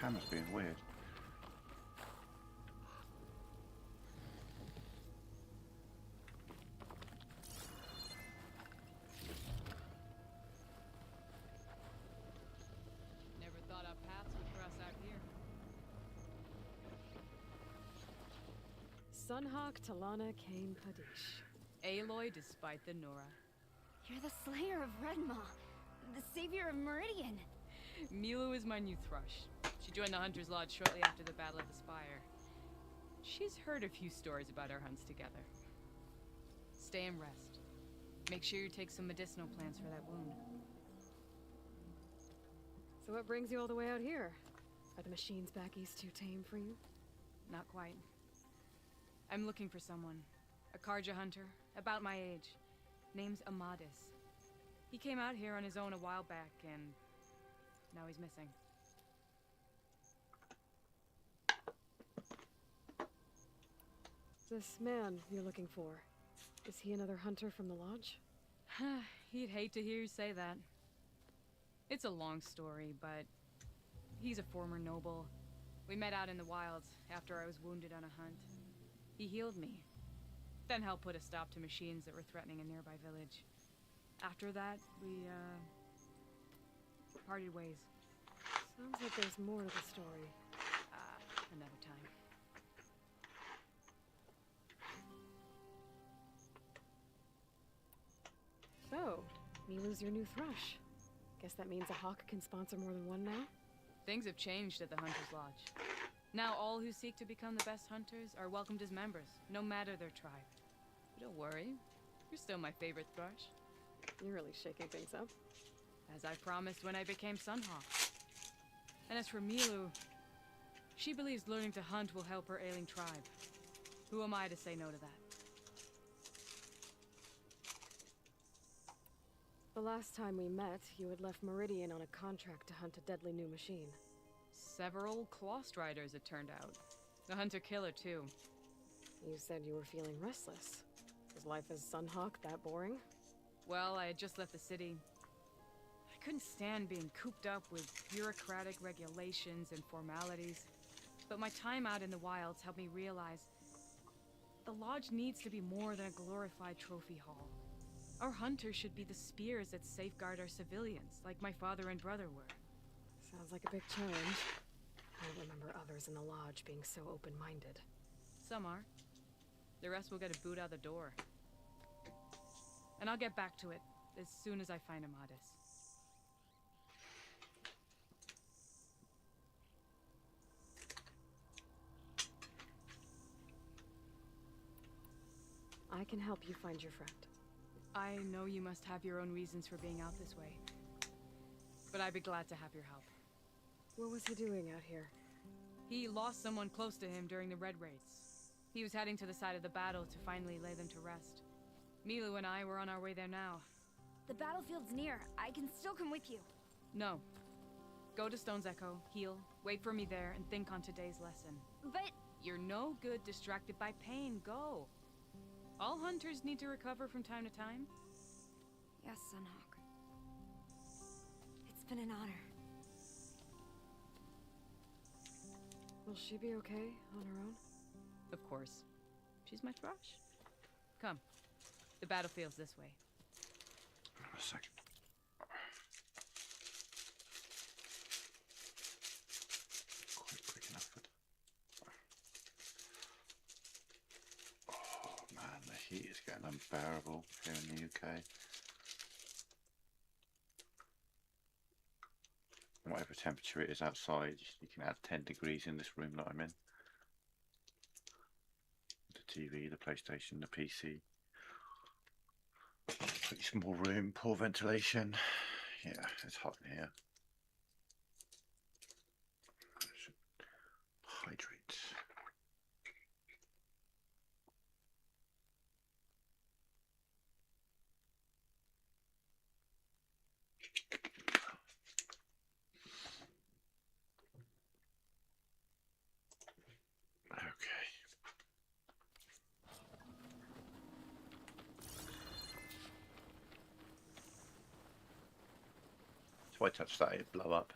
Camera's being weird. Never thought our paths would cross out here. Sunhawk Talana Kane Kadish. Aloy despite the Nora. You're the slayer of Redmaw, the savior of Meridian. Milo is my new thrush. She joined the Hunter's Lodge shortly after the Battle of the Spire. She's heard a few stories about our hunts together. Stay and rest. Make sure you take some medicinal plants for that wound. So what brings you all the way out here? Are the machines back east too tame for you? Not quite. I'm looking for someone. A Karja hunter, about my age. Name's Amadis. He came out here on his own a while back, and now he's missing. This man you're looking for, is he another hunter from the lodge? He'd hate to hear you say that. It's a long story, but he's a former noble. We met out in the wilds after I was wounded on a hunt. He healed me, then helped put a stop to machines that were threatening a nearby village. After that, we, parted ways. Sounds like there's more to the story. Another time. So, Milu's your new thrush. Guess that means a hawk can sponsor more than one now? Things have changed at the Hunter's Lodge. Now all who seek to become the best hunters are welcomed as members, no matter their tribe. But don't worry, you're still my favorite thrush. You're really shaking things up. As I promised when I became Sunhawk. And as for Milu, she believes learning to hunt will help her ailing tribe. Who am I to say no to that? The last time we met, you had left Meridian on a contract to hunt a deadly new machine. Several Clost Riders, it turned out. The Hunter-Killer, too. You said you were feeling restless. Was life as Sunhawk that boring? Well, I had just left the city. I couldn't stand being cooped up with bureaucratic regulations and formalities. But my time out in the wilds helped me realize the lodge needs to be more than a glorified trophy hall. Our hunters should be the spears that safeguard our civilians, like my father and brother were. Sounds like a big challenge. I don't remember others in the lodge being so open-minded. Some are. The rest will get a boot out the door. And I'll get back to it as soon as I find Amadis. I can help you find your friend. I know you must have your own reasons for being out this way. But I'd be glad to have your help. What was he doing out here? He lost someone close to him during the Red Raids. He was heading to the side of the battle to finally lay them to rest. Milu and I were on our way there now. The battlefield's near. I can still come with you. No. Go to Stone's Echo, heal, wait for me there, and think on today's lesson. But... You're no good distracted by pain. Go. All hunters need to recover from time to time. Yes, Sunhawk. It's been an honor. Will she be okay on her own? Of course. She's my thrush. Come. The battlefield's this way. A second. Quite quick enough, but... Oh man, the heat is getting unbearable here in the UK. Whatever temperature it is outside, you can add 10 degrees in this room that I'm in. The TV, the PlayStation, the PC. Pretty small room, poor ventilation. Yeah, it's hot in here. I should hydrate. If I touch that, it'd blow up.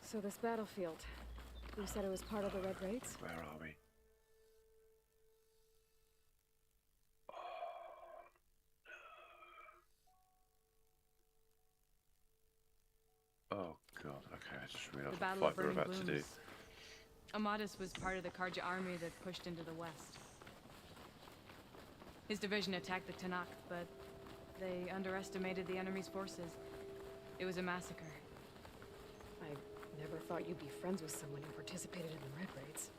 So this battlefield, you said it was part of the Red Raids? Where are we? Oh god, okay, I just realized The Battle what of we're Burning about to do. Blooms. Amadis was part of the Karja army that pushed into the west. His division attacked the Tanakh, but they underestimated the enemy's forces. It was a massacre. I never thought you'd be friends with someone who participated in the Red Raids.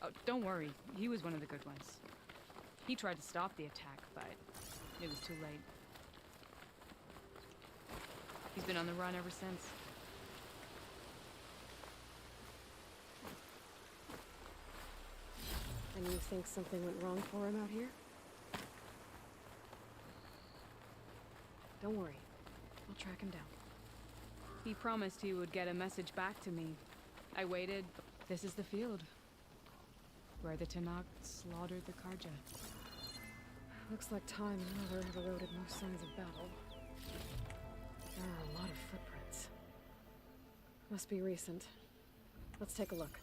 Oh, don't worry. He was one of the good ones. He tried to stop the attack, but it was too late. He's been on the run ever since. And you think something went wrong for him out here? Don't worry. I'll track him down. He promised he would get a message back to me. I waited. This is the field. Where the Tanakh slaughtered the Karja. Looks like time and weather have eroded most signs of battle. There are a lot of footprints. Must be recent. Let's take a look.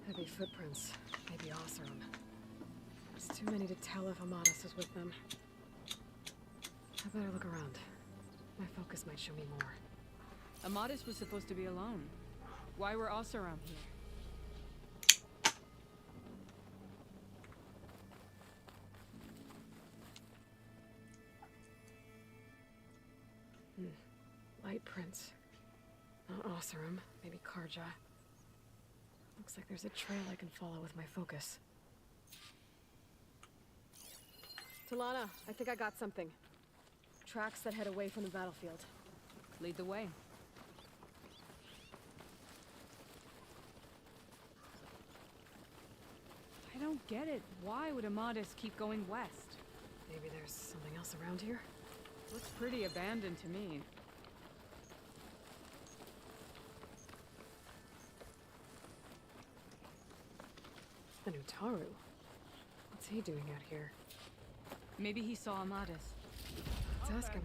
Heavy footprints. Maybe Oseram. There's too many to tell if Amadis is with them. I better look around. My focus might show me more. Amadis was supposed to be alone. Why were Oseram here? Light prints. Not Oseram, maybe Karja. Looks like there's a trail I can follow with my focus. Talana, I think I got something. Tracks that head away from the battlefield. Lead the way. I don't get it. Why would Amadis keep going west? Maybe there's something else around here? Looks pretty abandoned to me. The Nutaru. What's he doing out here? Maybe he saw Amadis. Let's ask him.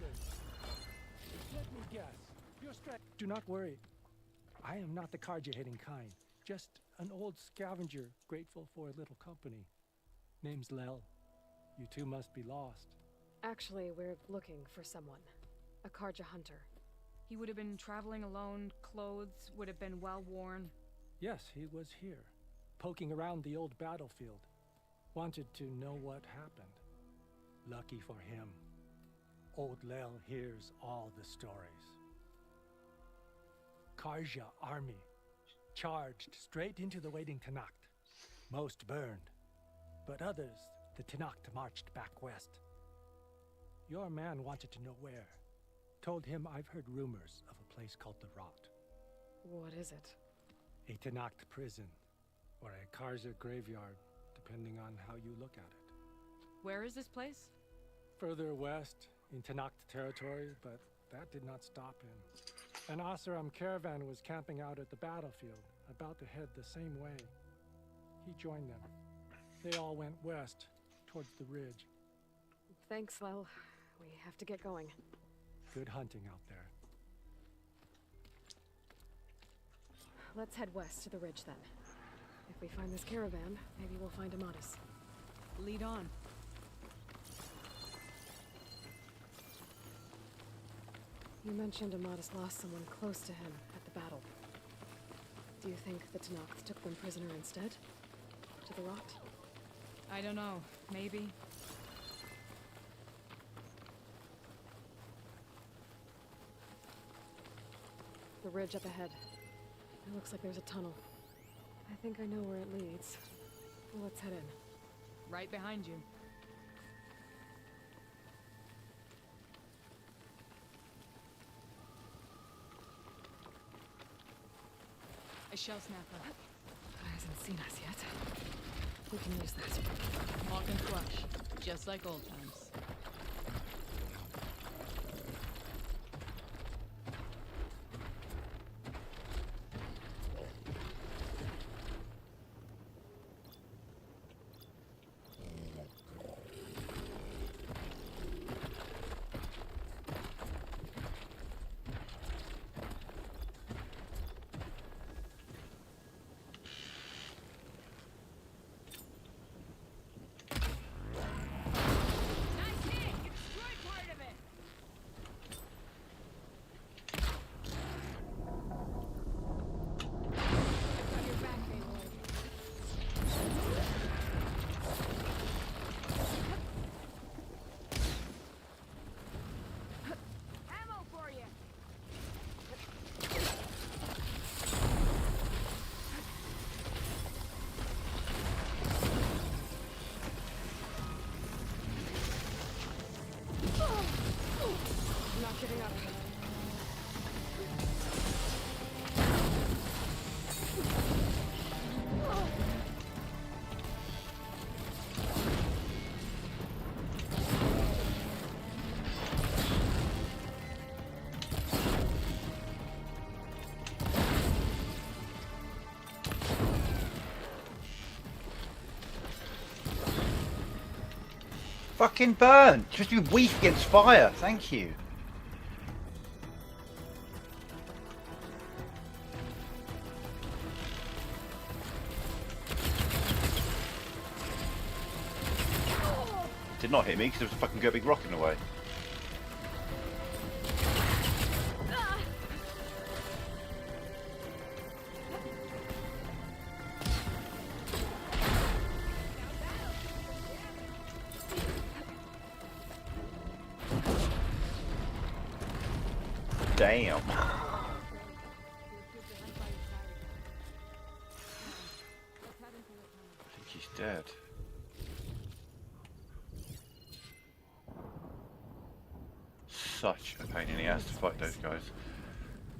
Let me guess. Your strength. Do not worry. I am not the Karja-hating kind. Just an old scavenger grateful for a little company. Name's Lel. You two must be lost. Actually, we're looking for someone. A Karja hunter. He would have been traveling alone, clothes would have been well worn. Yes, he was here, poking around the old battlefield. Wanted to know what happened. Lucky for him, old Lel hears all the stories. Karja army charged straight into the waiting Tanacht. Most burned, but others, the Tanacht marched back west. Your man wanted to know where. Told him I've heard rumors of a place called the Rot. What is it? A Tanacht prison, or a Karja graveyard, depending on how you look at it. Where is this place? Further west, in Tanacht territory, but that did not stop him. An Oseram caravan was camping out at the battlefield, about to head the same way. He joined them. They all went west, towards the ridge. Thanks, Lel. We have to get going. Good hunting out there. Let's head west to the ridge then. If we find this caravan, maybe we'll find Amadis. Lead on. You mentioned Amadis lost someone close to him at the battle. Do you think the Tanacht took them prisoner instead? To the Rot? I don't know. Maybe. The ridge up ahead. It looks like there's a tunnel. I think I know where it leads. Let's head in. Right behind you. A shell snapper. It hasn't seen us yet. We can use that. Hawk and flush. Just like old times. Giving up. Fucking burn! Just be weak against fire, thank you. Did not hit me because there was a fucking big rock in the way. Damn. I think he's dead. Such a pain in the ass to fight those guys.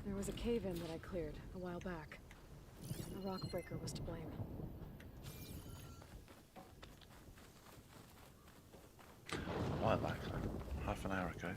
There was a cave-in that I cleared a while back. A rock breaker was to blame. Right, like half an hour ago.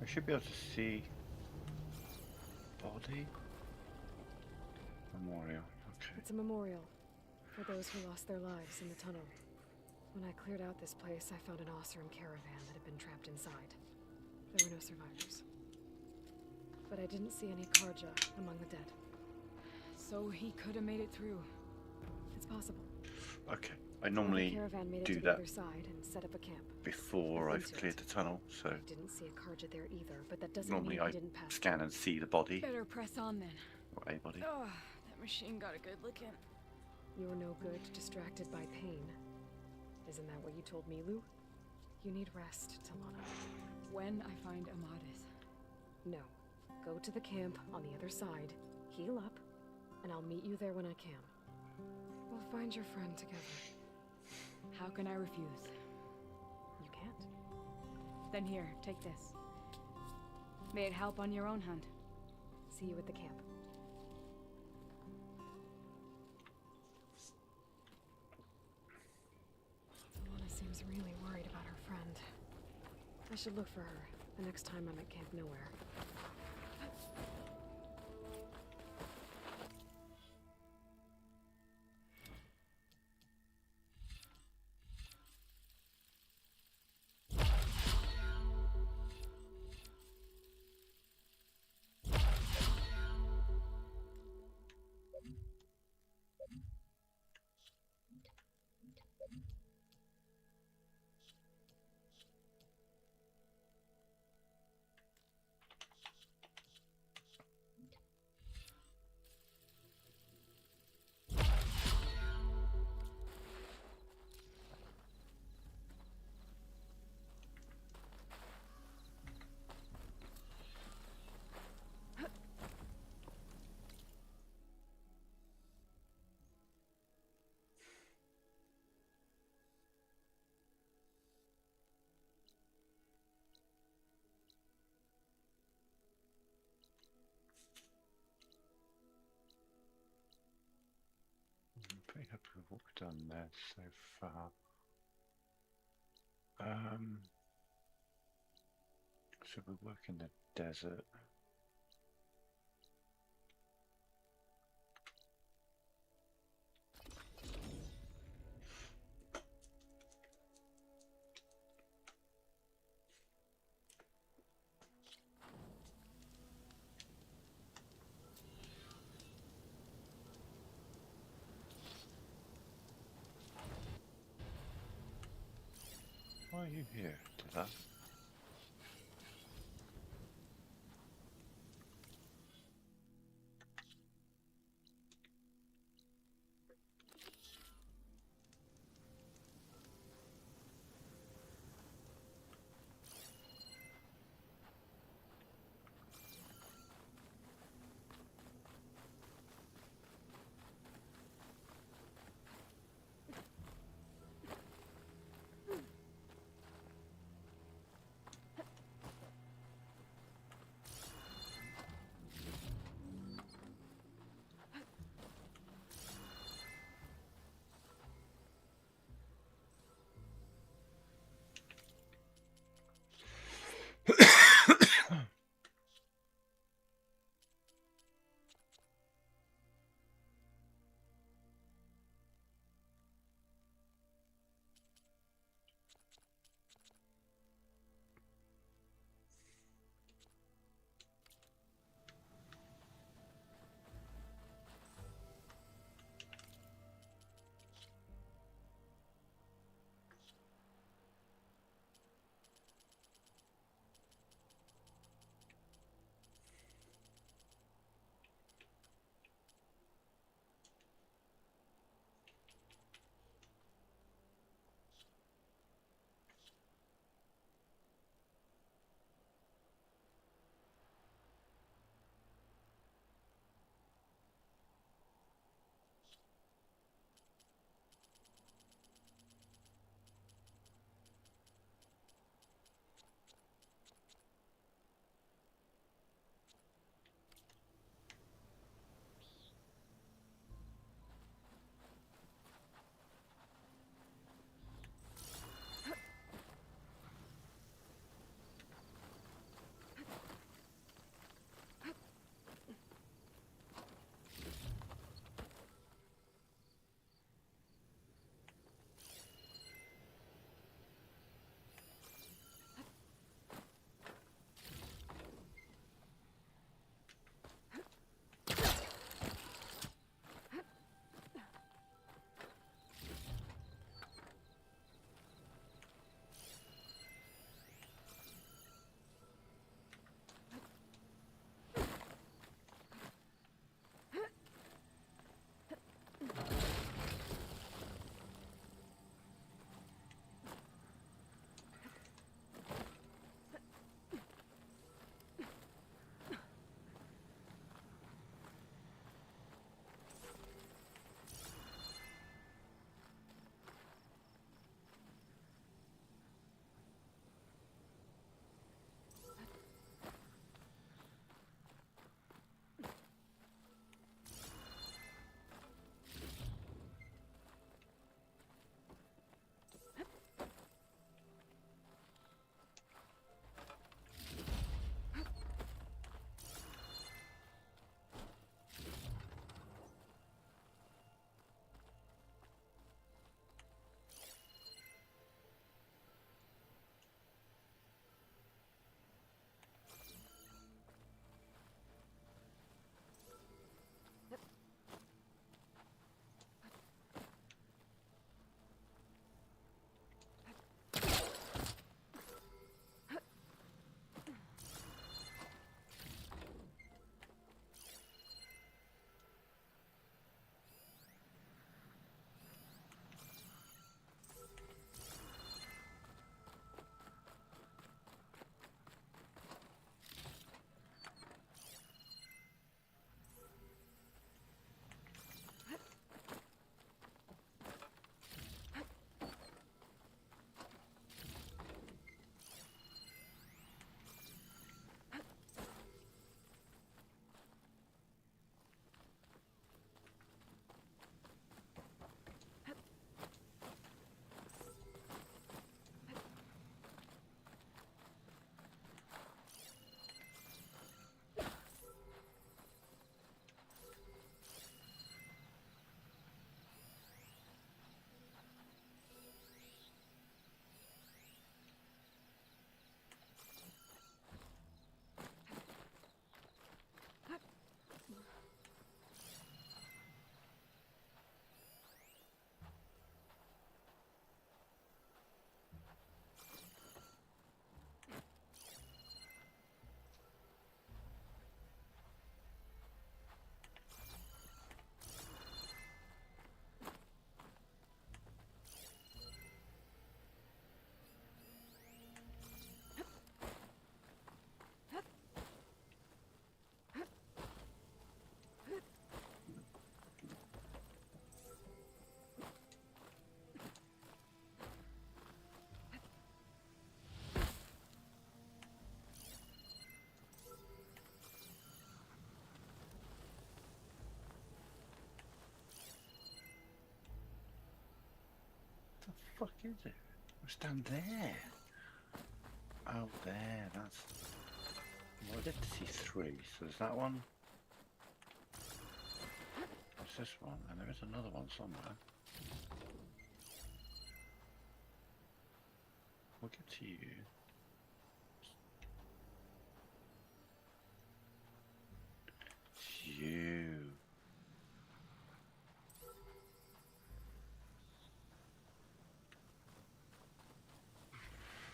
I should be able to see body memorial. Okay. It's a memorial for those who lost their lives in the tunnel. When I cleared out this place, I found an Osram caravan that had been trapped inside. There were no survivors. But I didn't see any Karja among the dead. So he could have made it through. It's possible. Okay. I normally the caravan made it do to that the other side and set up a camp. before I've cleared the tunnel, so I didn't see a Karja there either, but that doesn't normally mean I he didn't pass. scan and see the body, Better press on then. or a body. Oh, that machine got a good look in. You're no good, distracted by pain. Isn't that what you told Milu? You need rest, Talana. When I find Amadis. No. Go to the camp on the other side, heal up, and I'll meet you there when I can. We'll find your friend together. How can I refuse? You can't. Then here, take this. May it help on your own hunt. See you at the camp. Lana seems really worried about her friend. I should look for her the next time I'm at Camp Nowhere. I'm pretty happy with what we've done there so far. So we work in the desert. Why are you here, Dilla? fuck is it? It's down there. Oh, there. That's. Well, I did see 3. So there's that one. There's this one, and there is another one somewhere. We'll get to you. It's you.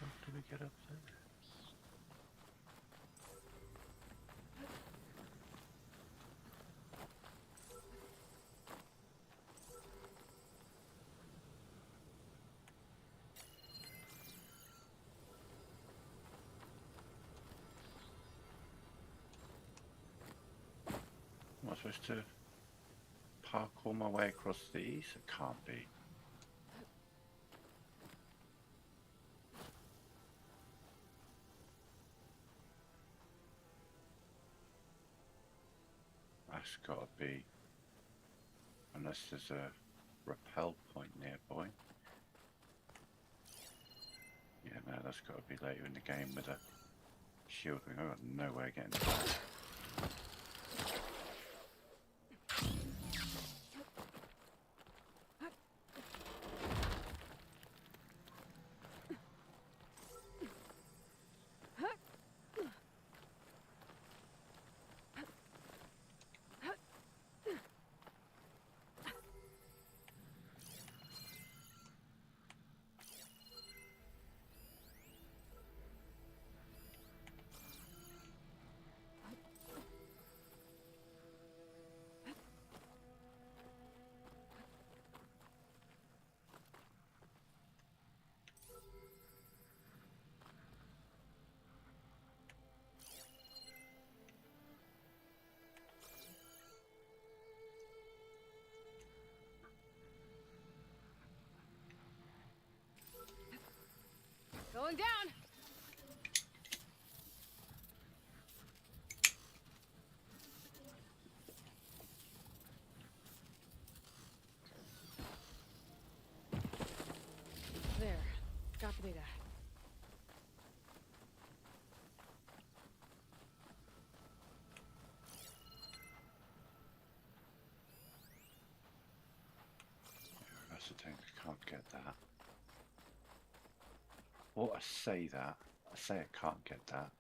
How do we get up there? Am I supposed to parkour my way across these? It can't be. That's gotta be. Unless there's a rappel point nearby. Yeah, no, that's gotta be later in the game with a shield ring. I've got no way of getting to that. Going down. There. Got the data. That's the thing, I can't get that. Well, I say that. I say I can't get that.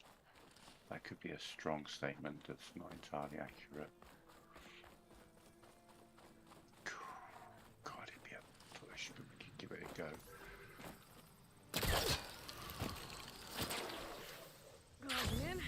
That could be a strong statement that's not entirely accurate. God, it'd be a push, but we could give it a go. Going in.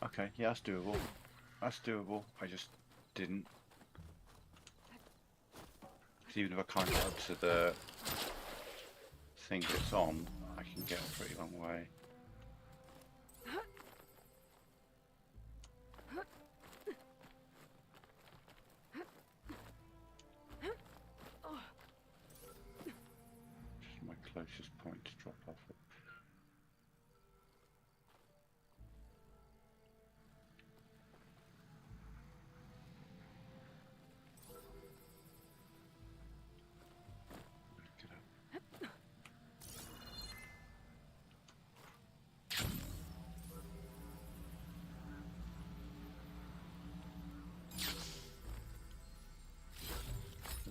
Okay, yeah, that's doable. That's doable. I just didn't. Because even if I can't get up to the thing that's on, I can get a pretty long way. This is my closest point to drop off it.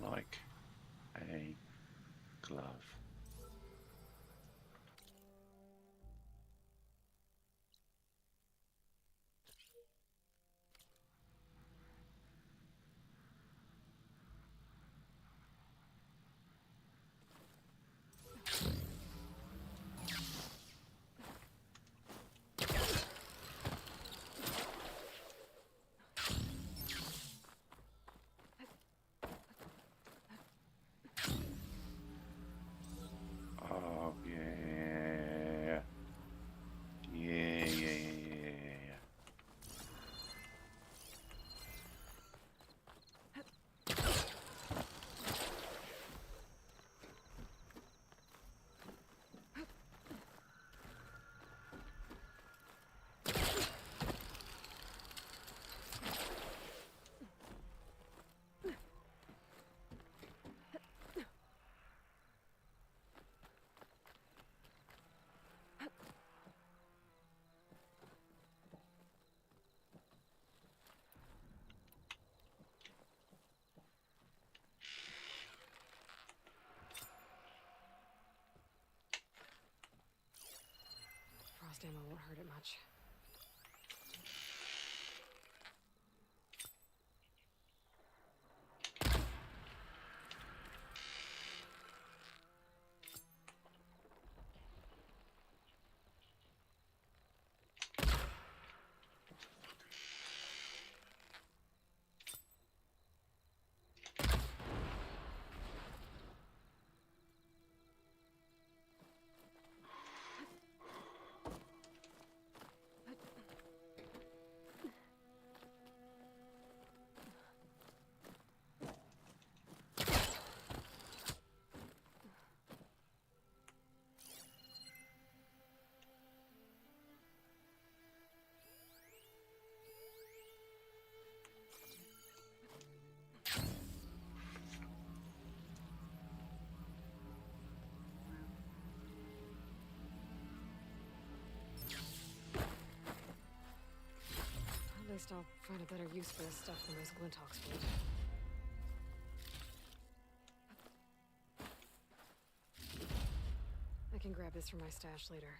Like a glove. Blast ammo won't hurt it much. At least I'll find a better use for this stuff than those Glinthawks would. I can grab this from my stash later.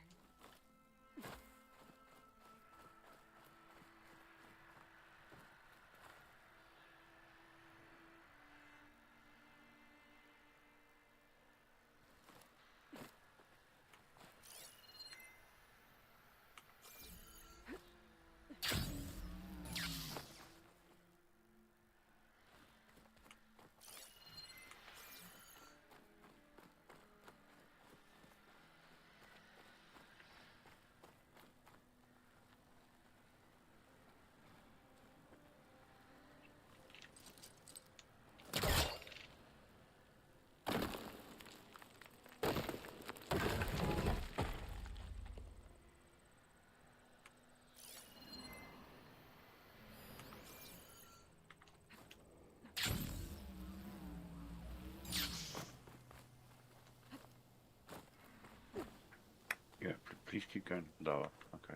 Yeah, please keep going lower. Okay.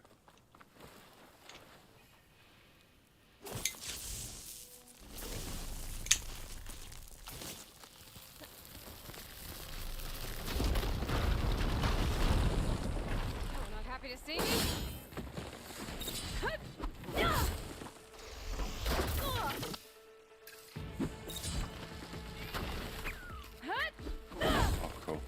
Oh, not happy to see me? Oh, cool.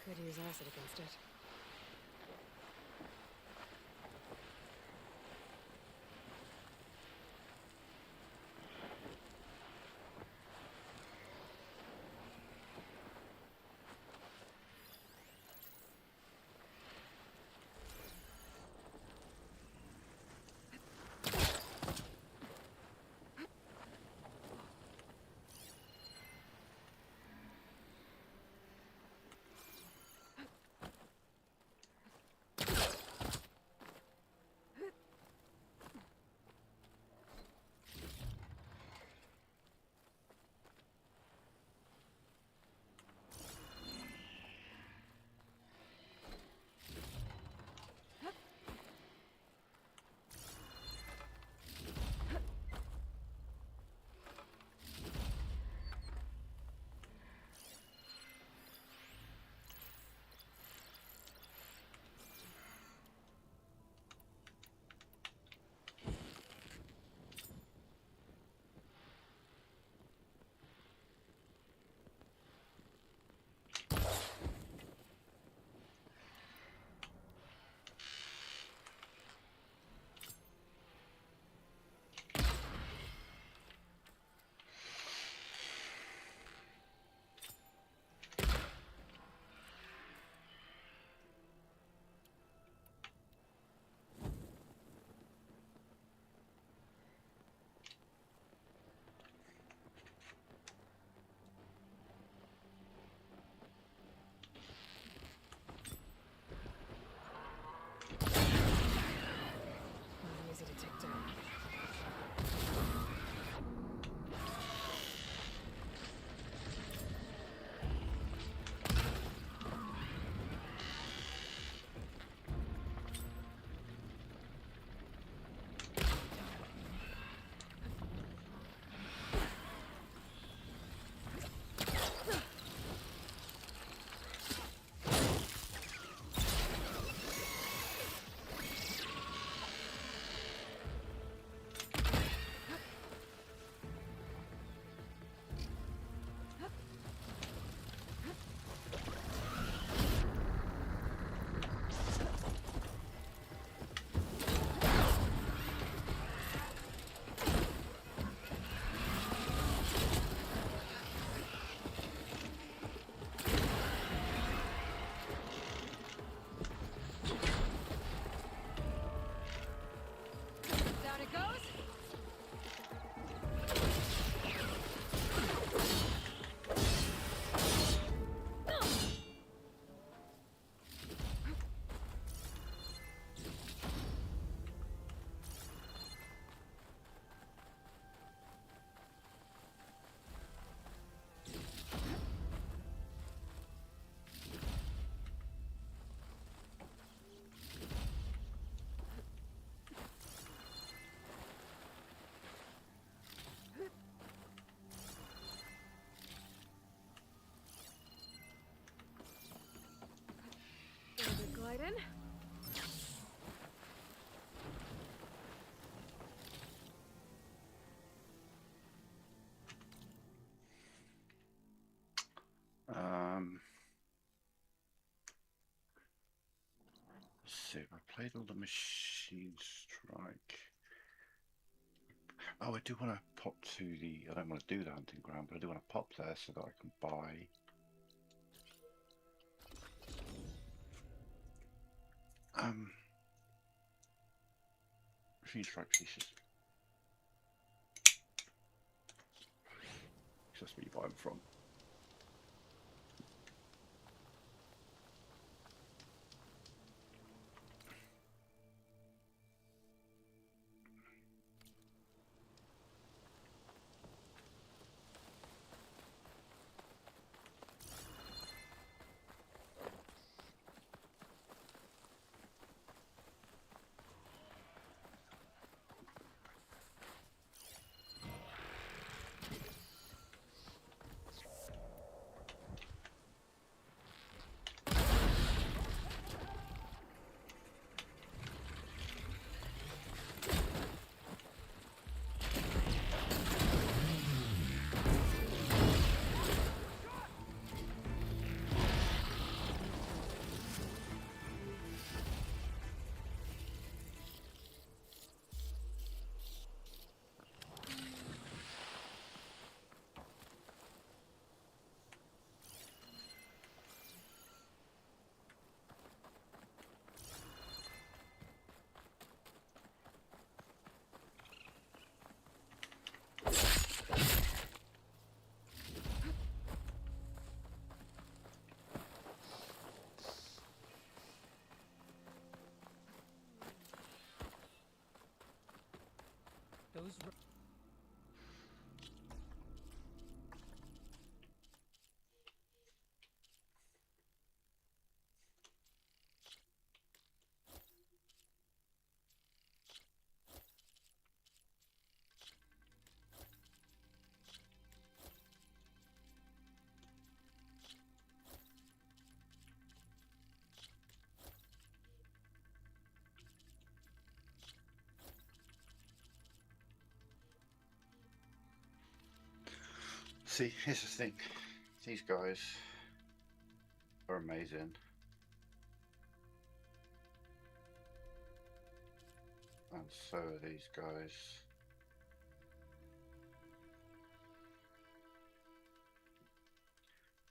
Could use acid against it. played all the machine strike. Oh, I do want to pop to the. I don't want to do the hunting ground, but I do want to pop there so that I can buy. Machine strike pieces. That's where you buy them from. Those. See, here's the thing. These guys are amazing. And so are these guys.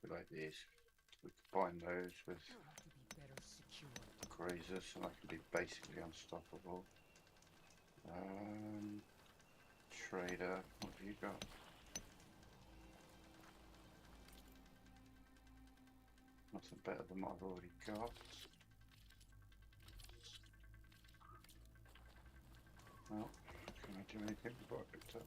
We like these. We combine those with grazers and I can be basically unstoppable. Trader, what have you got? Nothing better than what I've already got. Well, can I do anything with what I picked up?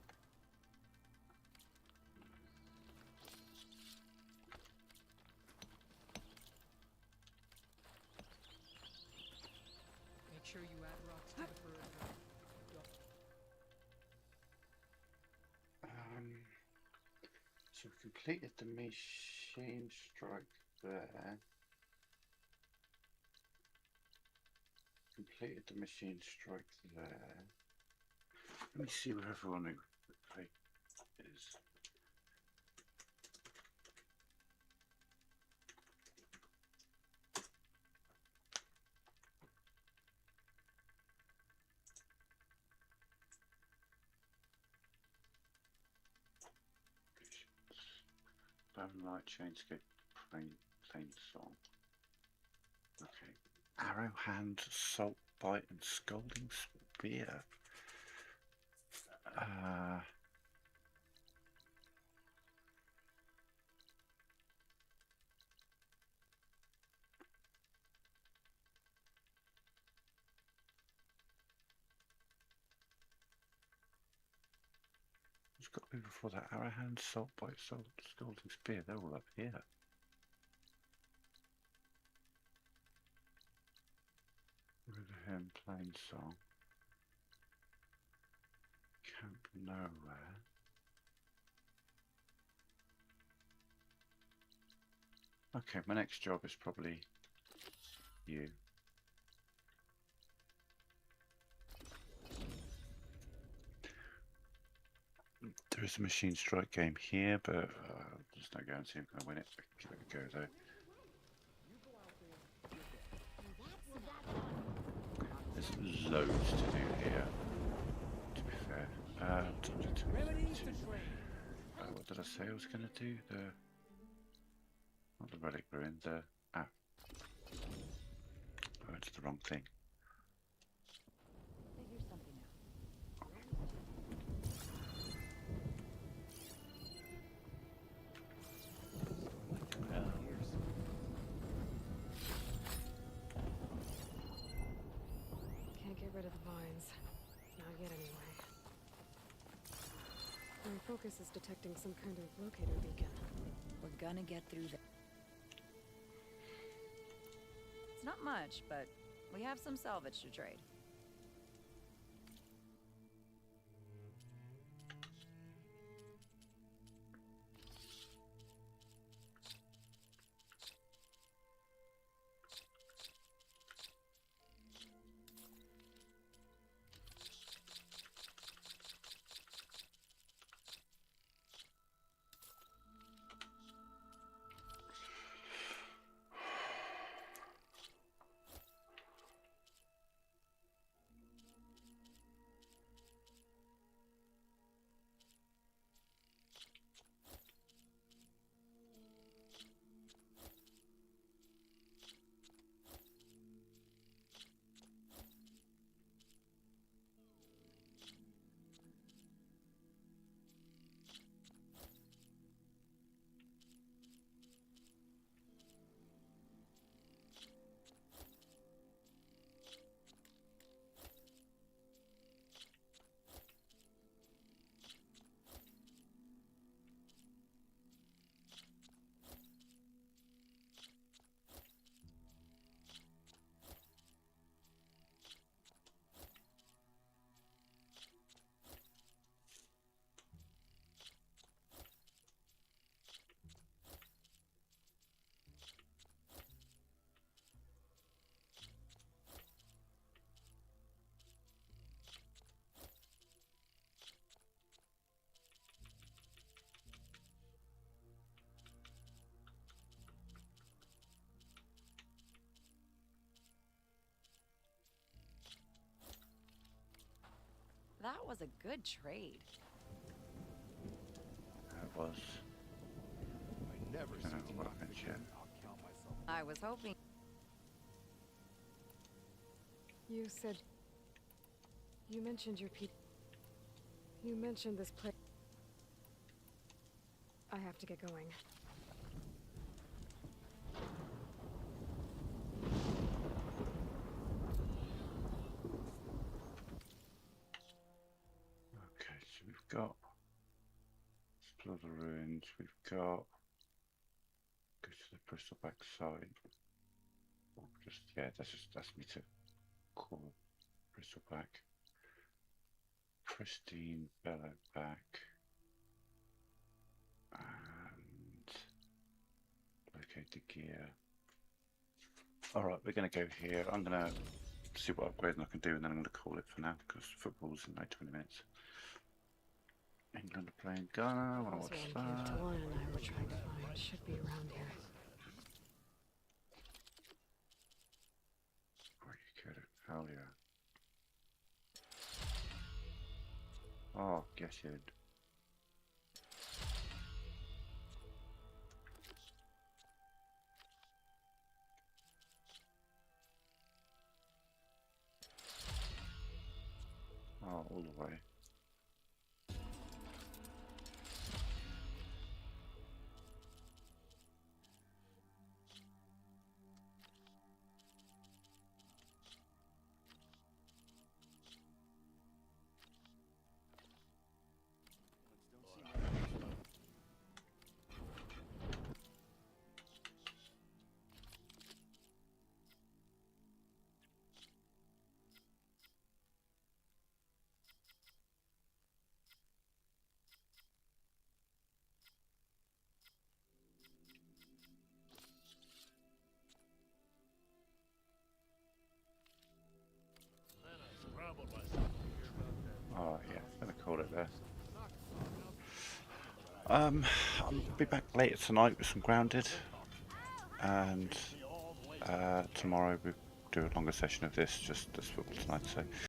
Make sure you add rocks to the bird. So we completed the machine strike there. Completed the machine strike there. Let me see where everyone is. Bone light, chainscape, plain song. Okay. Arrow hand, salt bite, and scalding spear. It's got to be before that. Arrow hand, salt bite, scalding spear. They're all up here. River hymn, plain song. Camp nowhere. Okay, my next job is probably you. There is a machine strike game here, but there's no guarantee I'm going to win it. Give it a go though. There's loads to do here, to be fair. What did I say I was going to do? Not the relic ruin, I went to the wrong thing. Figure something out. Can't get rid of the vines. Not yet, anyway. My focus is detecting some kind of locator beacon. We're gonna get through that. It's not much, but we have some salvage to trade. That was a good trade. It was. I never I don't know what I mentioned. I'll count myself. I was hoping. You said... You mentioned your people. You mentioned this place. I have to get going. Okay, so we've got explore the ruins. We've got go to the Bristol backside. Just that's me to call Bristol back. Pristine Bellow back. And locate the gear. Alright, we're going to go here. I'm going to see what upgrading I can do and then I'm going to call it for now because football's in like 20 minutes. England are playing Ghana. I want to watch that. Talon and I were trying to find should be around here. Where you get it? Hell yeah. Oh, get it. Oh, all the way. Oh yeah, gonna call it there. I'll be back later tonight with some Grounded, and tomorrow we've do a longer session of this just for tonight. So